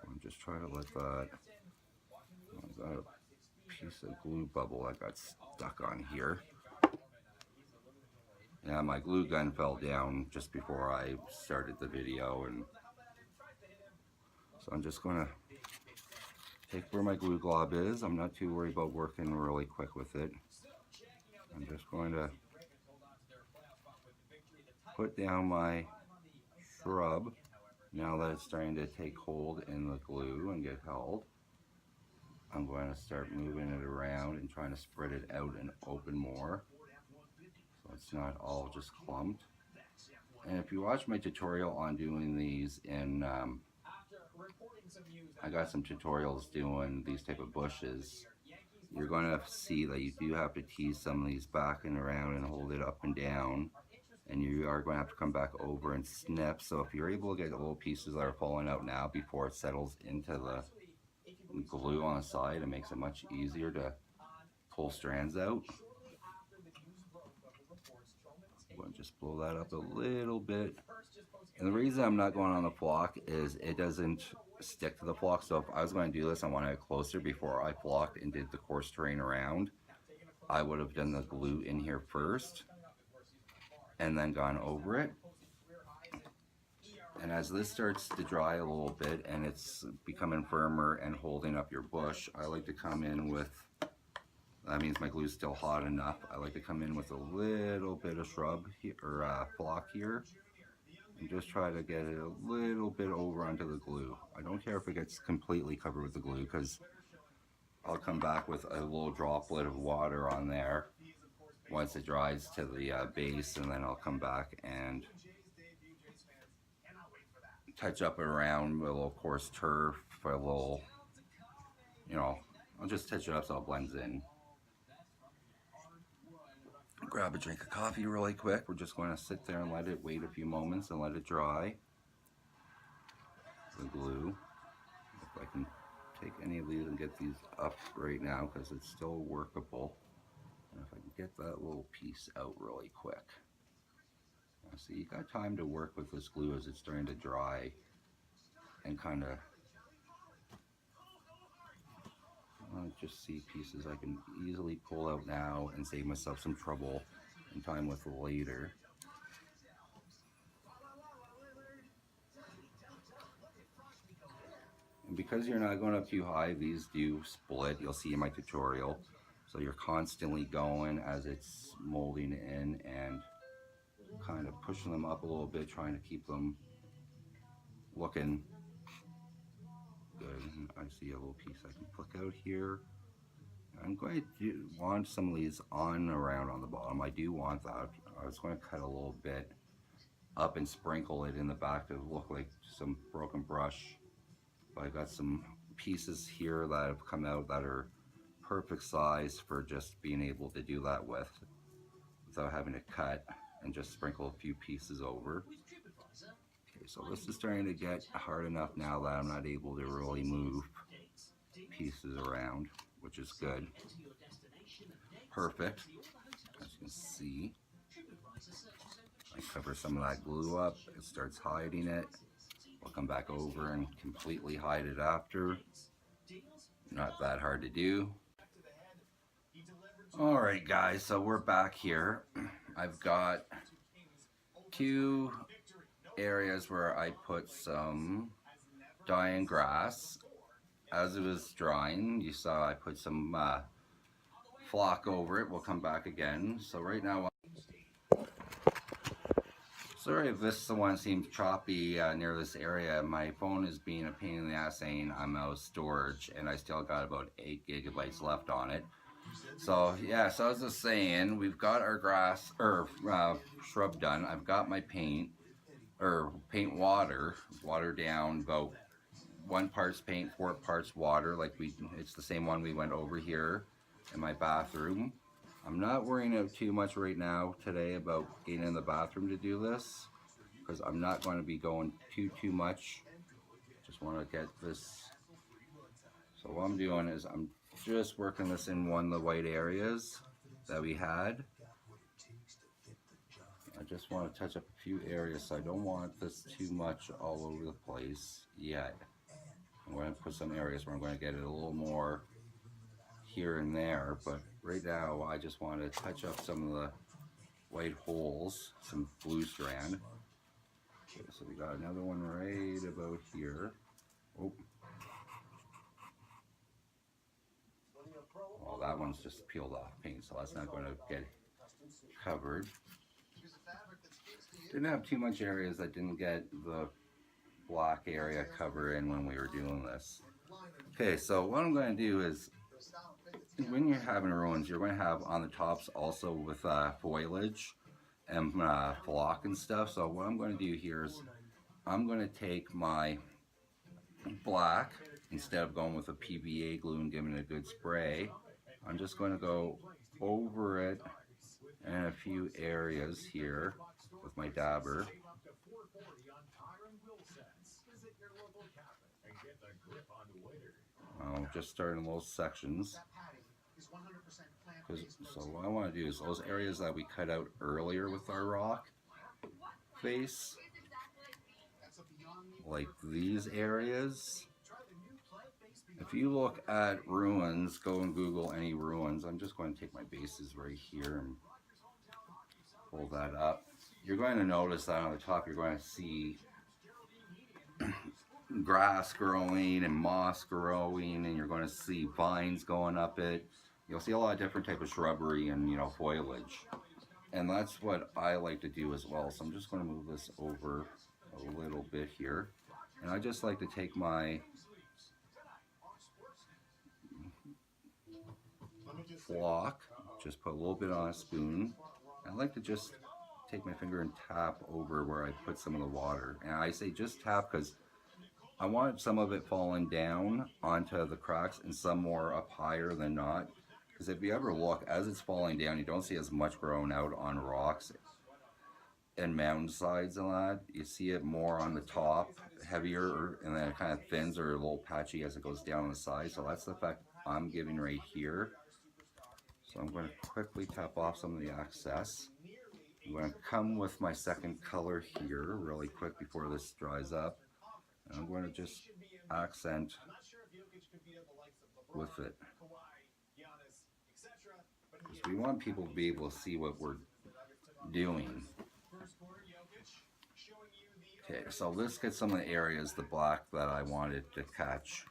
I'm just trying to let that, I've got a piece of glue bubble that got stuck on here. Yeah, my glue gun fell down just before I started the video, and so I'm just going to take where my glue glob is. I'm not too worried about working really quick with it. I'm just going to put down my shrub now that it's starting to take hold in the glue and get held. I'm going to start moving it around and trying to spread it out and open more, so it's not all just clumped. And if you watch my tutorial on doing these in, I got some tutorials doing these type of bushes, you're going to see that you do have to tease some of these back and around and hold it up and down, and you are going to have to come back over and snip. So if you're able to get the little pieces that are falling out now before it settles into the glue on the side, it makes it much easier to pull strands out. I'm going to just blow that up a little bit. And the reason I'm not going on the flock is it doesn't stick to the flock. So if I was going to do this, I wanted it closer before I flocked and did the coarse terrain around. I would have done the glue in here first and then gone over it. And as this starts to dry a little bit and it's becoming firmer and holding up your bush, I like to come in with, that means my glue's still hot enough, I like to come in with a little bit of shrub here, or flock here, and just try to get it a little bit over onto the glue. I don't care if it gets completely covered with the glue, because I'll come back with a little droplet of water on there once it dries to the base, and then I'll come back and touch up around with a little coarse turf, for a little, you know, I'll just touch it up so it blends in. Grab a drink of coffee really quick. We're just going to sit there and let it wait a few moments and let it dry. The glue. If I can take any of these and get these up right now, because it's still workable. And if I can get that little piece out really quick. Now, see, you got time to work with this glue as it's starting to dry and kind of, I just see pieces I can easily pull out now and save myself some trouble and time with later. And because you're not going up too high, these do split. You'll see in my tutorial. So you're constantly going as it's molding in and kind of pushing them up a little bit, trying to keep them looking good. And I see a little piece I can flick out here. I'm going to want some of these on around on the bottom. I do want that. I was going to cut a little bit up and sprinkle it in the back to look like some broken brush. But I got some pieces here that have come out that are perfect size for just being able to do that with, without having to cut, and just sprinkle a few pieces over. Okay, so this is starting to get hard enough now that I'm not able to really move pieces around, which is good. Perfect. As you can see, I cover some of that glue up. It starts hiding it. We'll come back over and completely hide it after. Not that hard to do. Alright guys, so we're back here. I've got 2 areas where I put some dying grass. As it was drying, you saw I put some flock over it. We'll come back again. So right now, sorry if this one seems choppy near this area. My phone is being a pain in the ass saying I'm out of storage, and I still got about 8 gigabytes left on it. So yeah, so I was just saying, we've got our grass or shrub done. I've got my paint water down about 1 parts paint, 4 parts water. Like it's the same one we went over here in my bathroom. I'm not worrying out too much right now today about getting in the bathroom to do this, because I'm not going to be going too much. Just want to get this. So what I'm doing is I'm just working this in one of the white areas that we had. I just want to touch up a few areas, so I don't want this too much all over the place yet. I'm going to put some areas where I'm going to get it a little more here and there, but right now I just want to touch up some of the white holes, some blue strand. Okay, so we got another one right about here. Oh. Well, that one's just peeled off paint, so that's not going to get covered. Didn't have too much areas that didn't get the black area cover in when we were doing this. Okay, so what I'm going to do is, when you're having ruins, you're going to have on the tops also with foliage and flock and stuff. So what I'm going to do here is I'm going to take my black, instead of going with a PVA glue and giving it a good spray, I'm just going to go over it in a few areas here with my dabber. I'll just start in little sections. So what I want to do is those areas that we cut out earlier with our rock face, like these areas. If you look at ruins, go and Google any ruins. I'm just going to take my bases right here and pull that up. You're going to notice that on the top you're going to see grass growing and moss growing, and you're going to see vines going up it. You'll see a lot of different type of shrubbery and, you know, foliage. And that's what I like to do as well. So I'm just going to move this over a little bit here. And I just like to take my flock, just put a little bit on a spoon. I like to just take my finger and tap over where I put some of the water. And I say just tap because I want some of it falling down onto the cracks and some more up higher than not. Because if you ever look, as it's falling down, you don't see as much growing out on rocks and mountain sides and that. You see it more on the top, heavier, and then it kind of thins or a little patchy as it goes down the side. So that's the effect I'm giving right here. So I'm going to quickly tap off some of the excess. I'm going to come with my second color here really quick before this dries up. And I'm going to just accent with it. Because we want people to be able to see what we're doing. Okay, so let's get some of the areas, the black that I wanted to catch.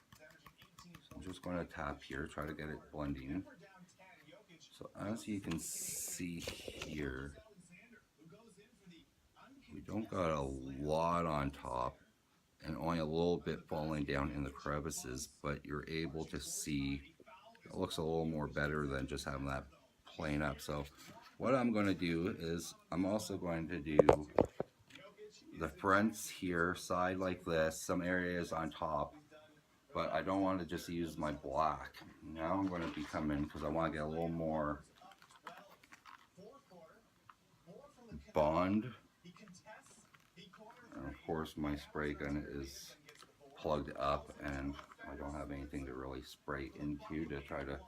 So I'm just going to tap here, try to get it blending. So as you can see here, we don't got a lot on top and only a little bit falling down in the crevices, but you're able to see it looks a little more better than just having that plain up. So what I'm going to do is I'm also going to do the fronts here, side like this, some areas on top, but I don't want to just use my black. Now I'm going to be coming because I want to get a little more bond. And of course my spray gun is plugged up and I don't have anything to really spray into to try to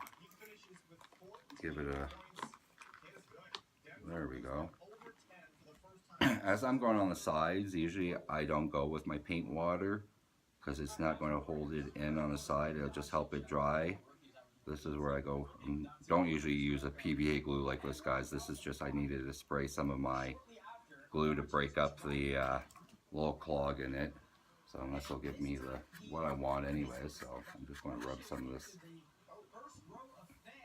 give it a, there we go. as I'm going on the sides, usually I don't go with my paint water because it's not going to hold it in on the side. It'll just help it dry. This is where I go. Don't usually use a PVA glue like this, guys. This is just I needed to spray some of my glue to break up the little clog in it. So this will give me the what I want anyway. So I'm just going to rub some of this.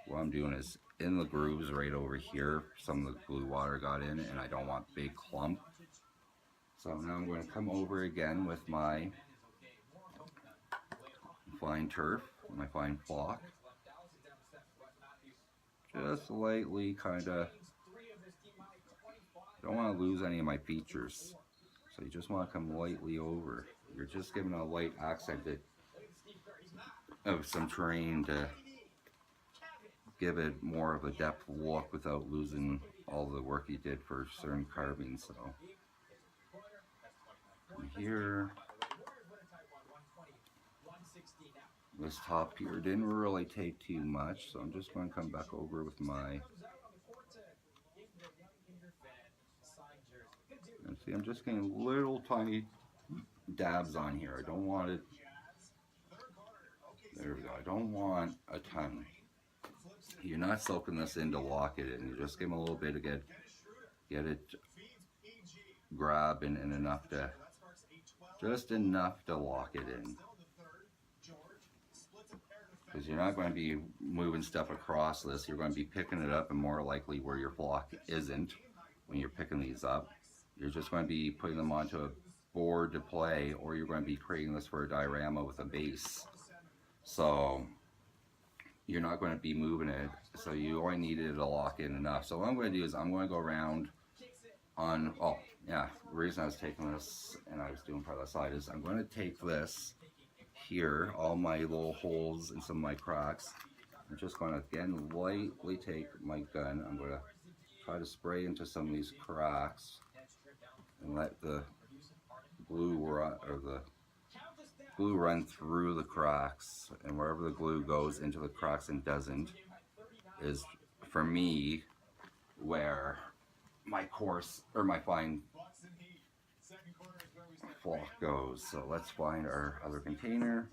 What I'm doing is in the grooves right over here, some of the glue water got in and I don't want big clump. So now I'm going to come over again with my fine turf, my fine flock. Just lightly kind of, don't want to lose any of my features. So you just want to come lightly over. You're just giving a light accent of some terrain to give it more of a depth look without losing all the work you did for certain carvings. So from here, this top here didn't really take too much, so I'm just going to come back over with my, and see, I'm just getting little tiny dabs on here. I don't want it, there we go, I don't want a ton. You're not soaking this in to lock it in, you just give them a little bit to get it grabbing and enough to, just enough to lock it in. Because you're not going to be moving stuff across this, you're going to be picking it up, and more likely where your block isn't when you're picking these up. You're just going to be putting them onto a board to play, or you're going to be creating this for a diorama with a base. So you're not going to be moving it, so you only needed to lock in enough. So what I'm going to do is I'm going to go around on, oh yeah, the reason I was taking this and I was doing part of the side is I'm going to take this here, all my little holes and some of my cracks. I'm just going to again lightly take my gun. I'm going to try to spray into some of these cracks and let the glue run, or the glue run through the cracks, and wherever the glue goes into the cracks and doesn't is for me where my coarse or my fine flock goes. So let's find our other container.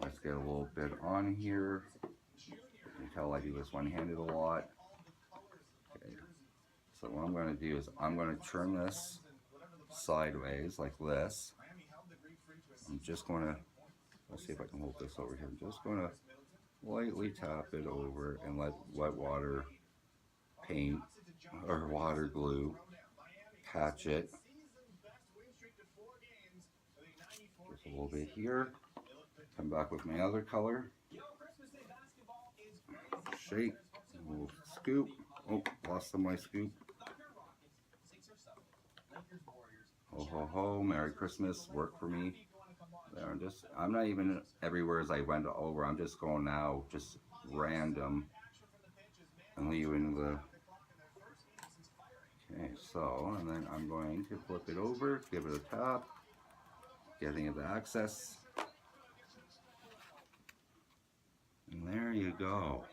Let's get a little bit on here. You can tell I do this one-handed a lot. Okay. So what I'm going to do is I'm going to turn this sideways like this. I'm just going to, let's see if I can hold this over here. I'm just going to lightly tap it over and let wet water paint or water glue patch it. Just a little bit here. Come back with my other color. Shake. We'll scoop. Oh, lost some of my scoop. Ho ho ho, Merry Christmas, work for me. There, I'm not even everywhere as I went over, I'm just going now, just random, and leaving the, okay, so, and then I'm going to flip it over, give it a tap, getting it the access, and there you go.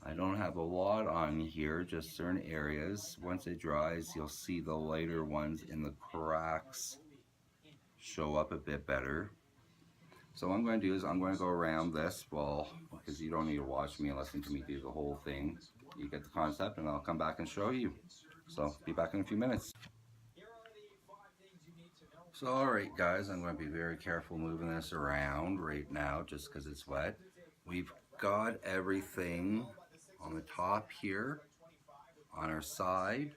I don't have a lot on here, just certain areas. Once it dries, you'll see the lighter ones in the cracks show up a bit better. So what I'm going to do is I'm going to go around this, well, because you don't need to watch me and listen to me do the whole thing. You get the concept, and I'll come back and show you. So be back in a few minutes. So alright guys, I'm going to be very careful moving this around right now just because it's wet. We've got everything on the top here, on our side,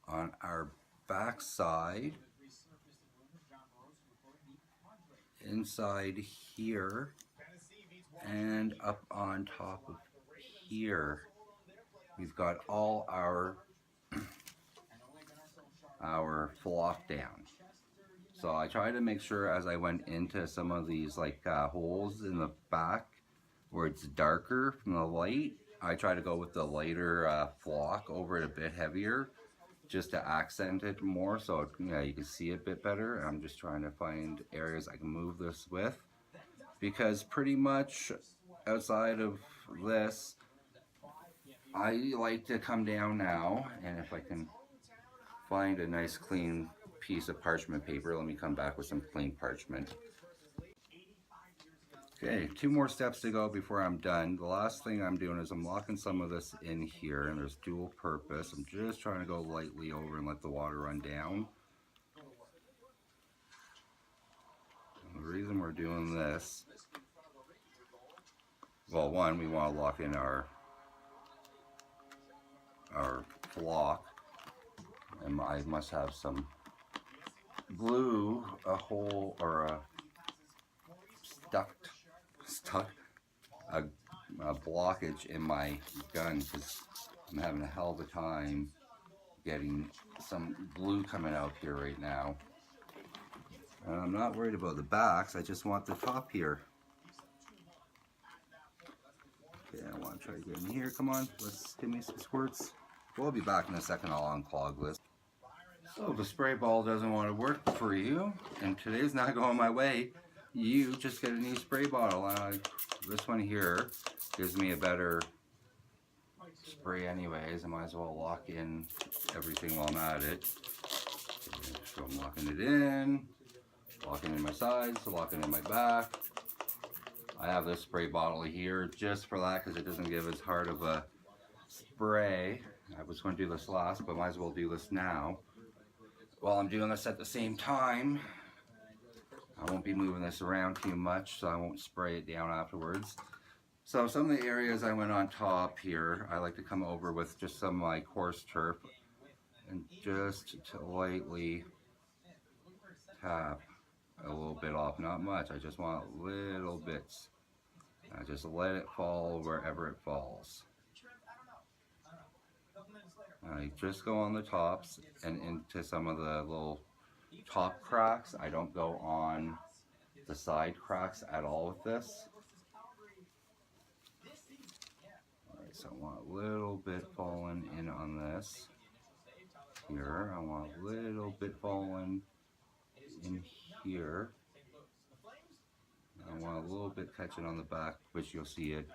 on our back side, inside here, and up on top of here. We've got all our flock down. So I try to make sure as I went into some of these like holes in the back where it's darker from the light, I try to go with the lighter flock over it a bit heavier just to accent it more so you can see it a bit better. I'm just trying to find areas I can move this with, because pretty much outside of this I like to come down now, and if I can find a nice clean piece of parchment paper. Let me come back with some clean parchment. Okay, 2 more steps to go before I'm done. The last thing I'm doing is I'm locking some of this in here, and there's dual purpose. I'm just trying to go lightly over and let the water run down. And the reason we're doing this, well, one, we want to lock in our block, and I must have some glue, a hole, or a stuck a blockage in my gun, because I'm having a hell of a time getting some glue coming out here right now. And I'm not worried about the backs, I just want the top here. Okay, I want to try to get in here. Come on, let's give me some squirts. We'll be back in a second. I'll unclog this. So if the spray ball doesn't want to work for you, and today's not going my way, you just get a new spray bottle. This one here gives me a better spray anyways. I might as well lock in everything while I'm at it. So I'm locking it in, locking in my sides, locking in my back. I have this spray bottle here just for that because it doesn't give as hard of a spray. I was going to do this last, but might as well do this now. While I'm doing this at the same time, I won't be moving this around too much, so I won't spray it down afterwards. So some of the areas I went on top here, I like to come over with just some of my coarse turf and just to lightly tap a little bit off, not much. I just want little bits. I just let it fall wherever it falls. I just go on the tops and into some of the little top cracks. I don't go on the side cracks at all with this. Alright, so I want a little bit falling in on this. Here, I want a little bit falling in here. I want a little bit catching on the back, which you'll see it.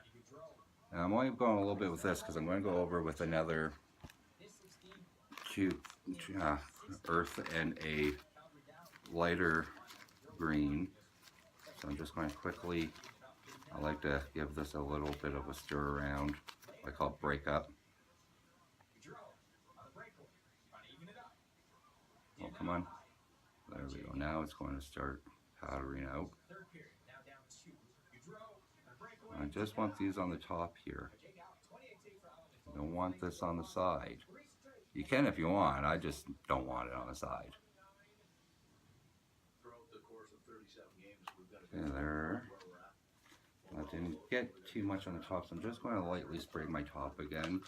And I'm only going a little bit with this because I'm going to go over with another earth and a lighter green. So I'm just going to quickly, I like to give this a little bit of a stir around. I call it break up. Oh, come on. There we go. Now it's going to start powdering out. I just want these on the top here. I don't want this on the side. You can if you want, I just don't want it on the side. Okay, there. I didn't get too much on the top, so I'm just going to lightly spray my top again.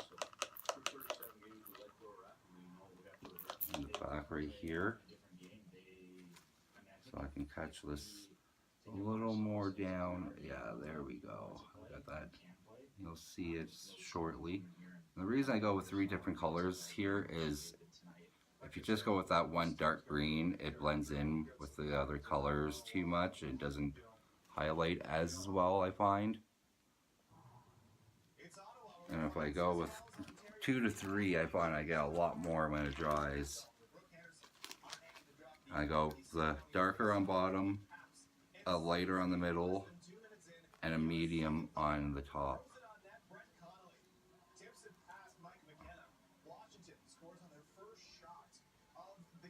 And the back right here. So I can catch this a little more down. Yeah, there we go. I got that. You'll see it shortly. And the reason I go with 3 different colors here is if you just go with that one dark green, it blends in with the other colors too much. It doesn't highlight as well, I find. And if I go with 2 to 3, I find I get a lot more when it dries. I go the darker on bottom, a lighter on the middle, and a medium on the top.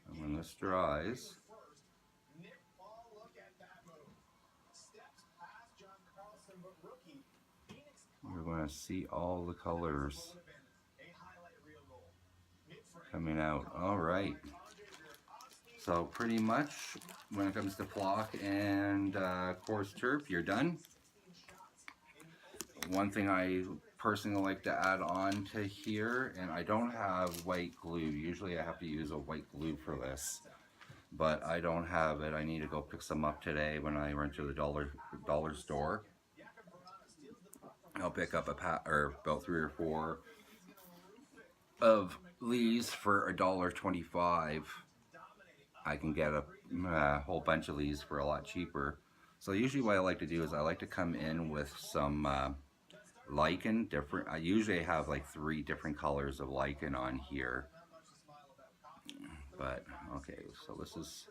And when this dries, you're going to see all the colors coming out. All right. So pretty much when it comes to flock and coarse turf, you're done. One thing I personally like to add on to here, and I don't have white glue. Usually I have to use a white glue for this, but I don't have it. I need to go pick some up today when I run to the dollar store. I'll pick up about 3 or 4 of these for $1.25. I can get a whole bunch of these for a lot cheaper. So usually what I like to do is I like to come in with some lichen. I usually have like 3 different colors of lichen on here. But okay, so this is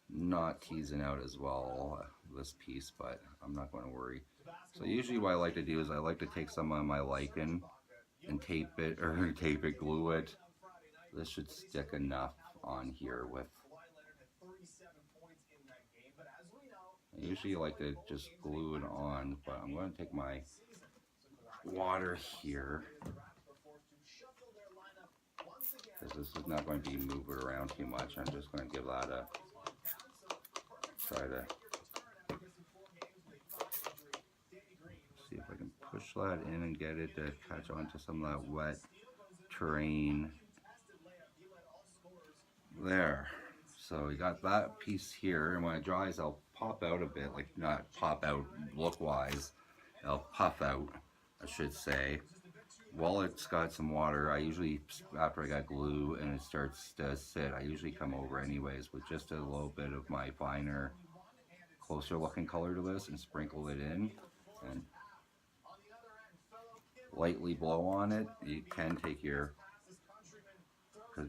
not teasing out as well, this piece, but I'm not going to worry. So usually what I like to do is I like to take some of my lichen and tape it, or tape it, glue it. This should stick enough on here with. I usually like to just glue it on, but I'm going to take my water here, because this is not going to be moving around too much. I'm just going to give that a try to see if I can push that in and get it to catch onto some of that wet terrain there. So we got that piece here, and when it dries I'll pop out a bit, like not pop out look wise, I'll puff out, I should say. While it's got some water, I usually, after I got glue and it starts to sit, I usually come over anyways with just a little bit of my finer, closer looking color to this and sprinkle it in and lightly blow on it. You can take your,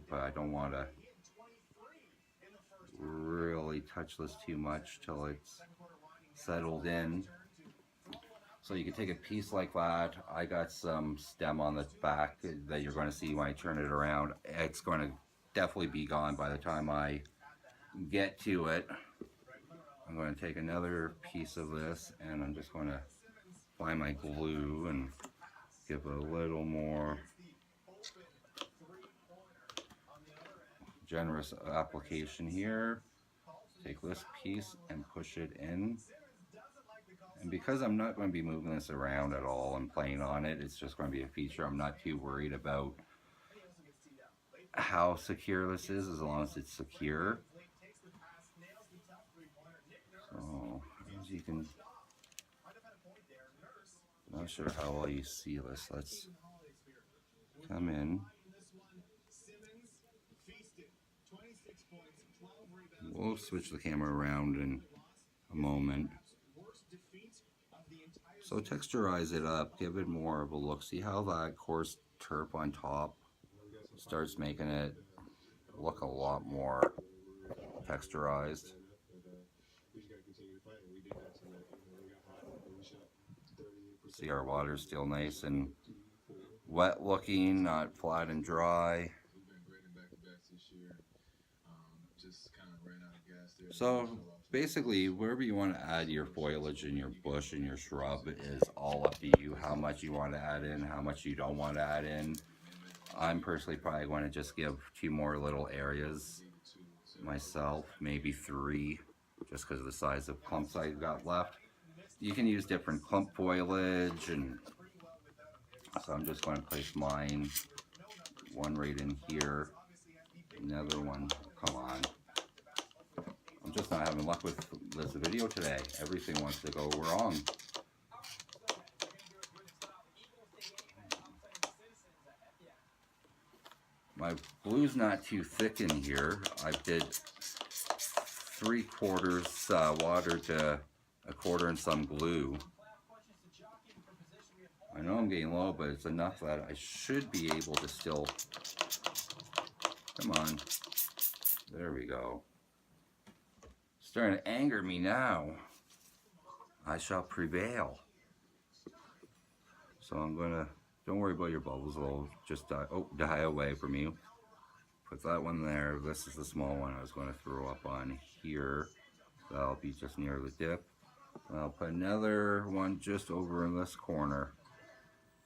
but I don't want to really touch this too much till it's settled in. So you can take a piece like that. I got some stem on the back that you're going to see when I turn it around. It's going to definitely be gone by the time I get to it. I'm going to take another piece of this and I'm just going to find my glue and give a little more generous application here. Take this piece and push it in. And because I'm not going to be moving this around at all and playing on it, it's just going to be a feature. I'm not too worried about how secure this is, as long as it's secure. So, as you can, not sure how well you see this. Let's come in. We'll switch the camera around in a moment. So texturize it up, give it more of a look. See how that coarse turp on top starts making it look a lot more texturized. See, our water's still nice and wet looking, not flat and dry. So basically, wherever you want to add your foliage and your bush and your shrub is all up to you, how much you want to add in, how much you don't want to add in. I'm personally probably going to just give 2 more little areas myself, maybe 3, just because of the size of clumps I got left. You can use different clump foliage, and so I'm just going to place mine, one right in here, another one, come on. I'm just not having luck with this video today. Everything wants to go wrong. My glue's not too thick in here. I did 3/4 water to 1/4 and some glue. I know I'm getting low, but it's enough that I should be able to still, come on, there we go. Starting to anger me now. I shall prevail. So I'm gonna, don't worry about your bubbles, they'll just die away from you. Put that one there. This is the small one I was going to throw up on here. That'll be just near the dip. And I'll put another one just over in this corner.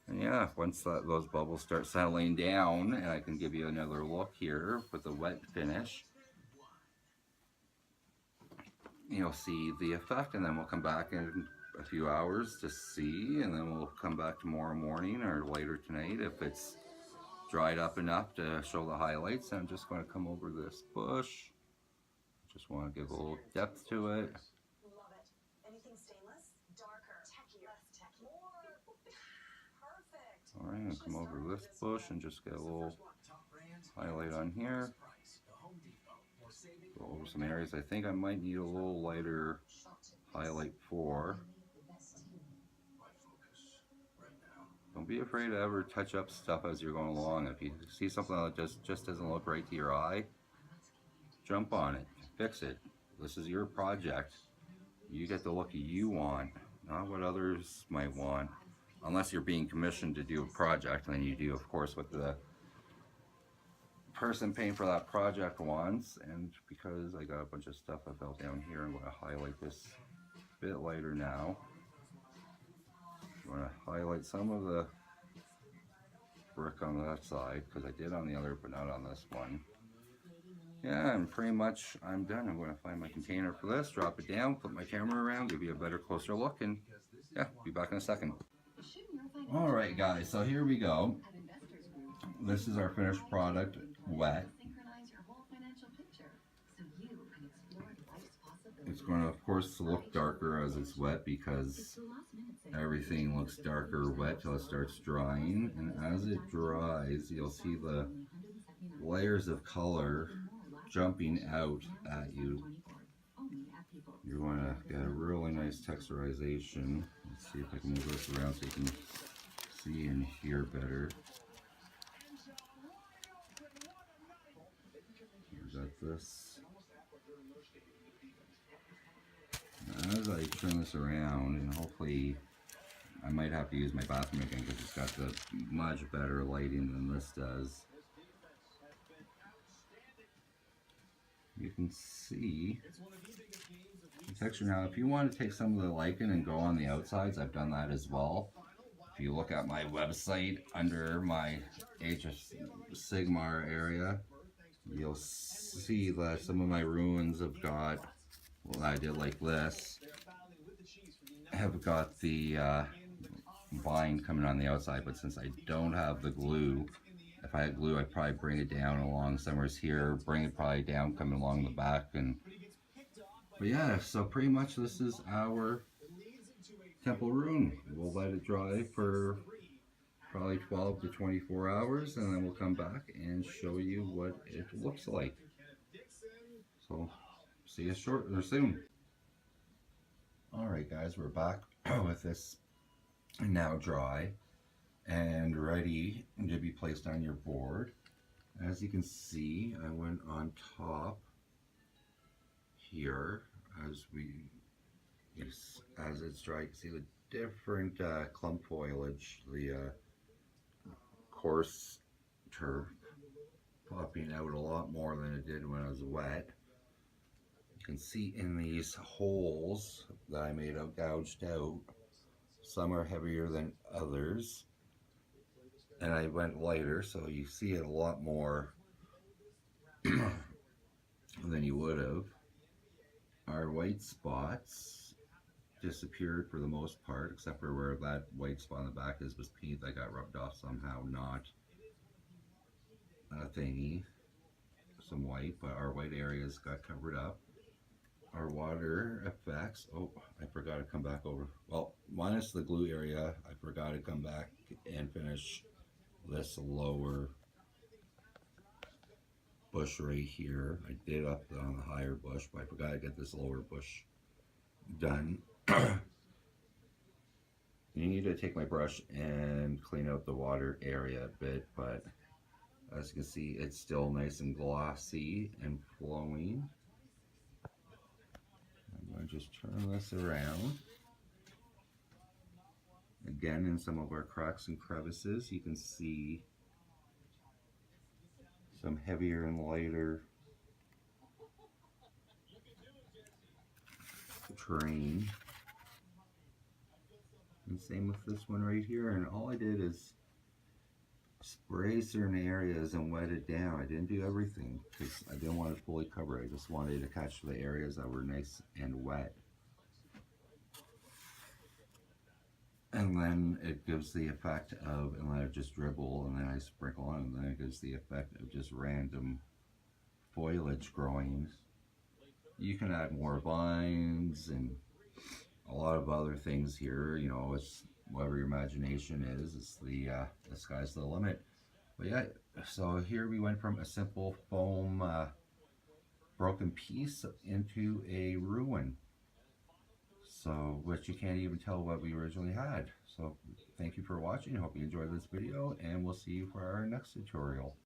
And yeah, once those bubbles start settling down, and I can give you another look here with the wet finish, you'll see the effect, and then we'll come back in a few hours to see, and then we'll come back tomorrow morning or later tonight if it's dried up enough to show the highlights. I'm just going to come over this bush. Just want to give a little depth to it. Alright, I'm going to come over this bush and just get a little highlight on here. Go over some areas I think I might need a little lighter highlight for. Don't be afraid to ever touch up stuff as you're going along. If you see something that just doesn't look right to your eye, jump on it, fix it. This is your project. You get the look you want, not what others might want. Unless you're being commissioned to do a project, and then you do, of course, what the person paying for that project wants. And because I got a bunch of stuff I fell down here, I'm going to highlight this a bit lighter now. I'm going to highlight some of the brick on that side, because I did on the other, but not on this one. Yeah, and pretty much I'm done. I'm going to find my container for this, drop it down, flip my camera around, give you a better, closer look, and yeah, be back in a second. Alright guys, so here we go. This is our finished product, wet. It's going to, of course, look darker as it's wet because everything looks darker wet till it starts drying. And as it dries, you'll see the layers of color jumping out at you. You're going to get a really nice texturization. Let's see if I can move this around so you can see and hear better. We've got this. As I turn this around, and hopefully I might have to use my bathroom again because it's got the much better lighting than this does. You can see the texture now. If you want to take some of the lichen and go on the outsides, I've done that as well. If you look at my website under my Age of Sigmar area, you'll see that some of my ruins have got, well, I did like this, have got the vine coming on the outside, but since I don't have the glue, if I had glue, I'd probably bring it down along somewhere's here, bring it probably down coming along the back, and but yeah, so pretty much this is our temple ruin. We'll let it dry for probably 12 to 24 hours, and then we'll come back and show you what it looks like. So see you short or soon. Alright guys, we're back with this now dry and ready to be placed on your board. As you can see, I went on top here as it's dry. You can see the different clump foliage, the coarse turf popping out a lot more than it did when it was wet. You can see in these holes that I made out, gouged out, some are heavier than others, and I went lighter, so you see it a lot more than you would have. Our white spots disappeared for the most part, except for where that white spot on the back is was paint that got rubbed off somehow, not a thingy, some white, but our white areas got covered up. Our water effects, oh, I forgot to come back over. Well, minus the glue area, I forgot to come back and finish this lower bush right here. I did up on the higher bush, but I forgot to get this lower bush done. You need to take my brush and clean out the water area a bit, but as you can see, it's still nice and glossy and flowing. I'm going to just turn this around. Again, in some of our cracks and crevices, you can see some heavier and lighter terrain. And same with this one right here. And all I did is spray certain areas and wet it down. I didn't do everything because I didn't want to fully cover it. I just wanted to catch the areas that were nice and wet. And then it gives the effect of, and let it just dribble, and then I sprinkle on, and then it gives the effect of just random foliage growing. You can add more vines and a lot of other things here. You know, it's whatever your imagination is. It's the sky's the limit. But yeah, so here we went from a simple foam broken piece into a ruin. So, which you can't even tell what we originally had. So, thank you for watching. I hope you enjoyed this video, and we'll see you for our next tutorial.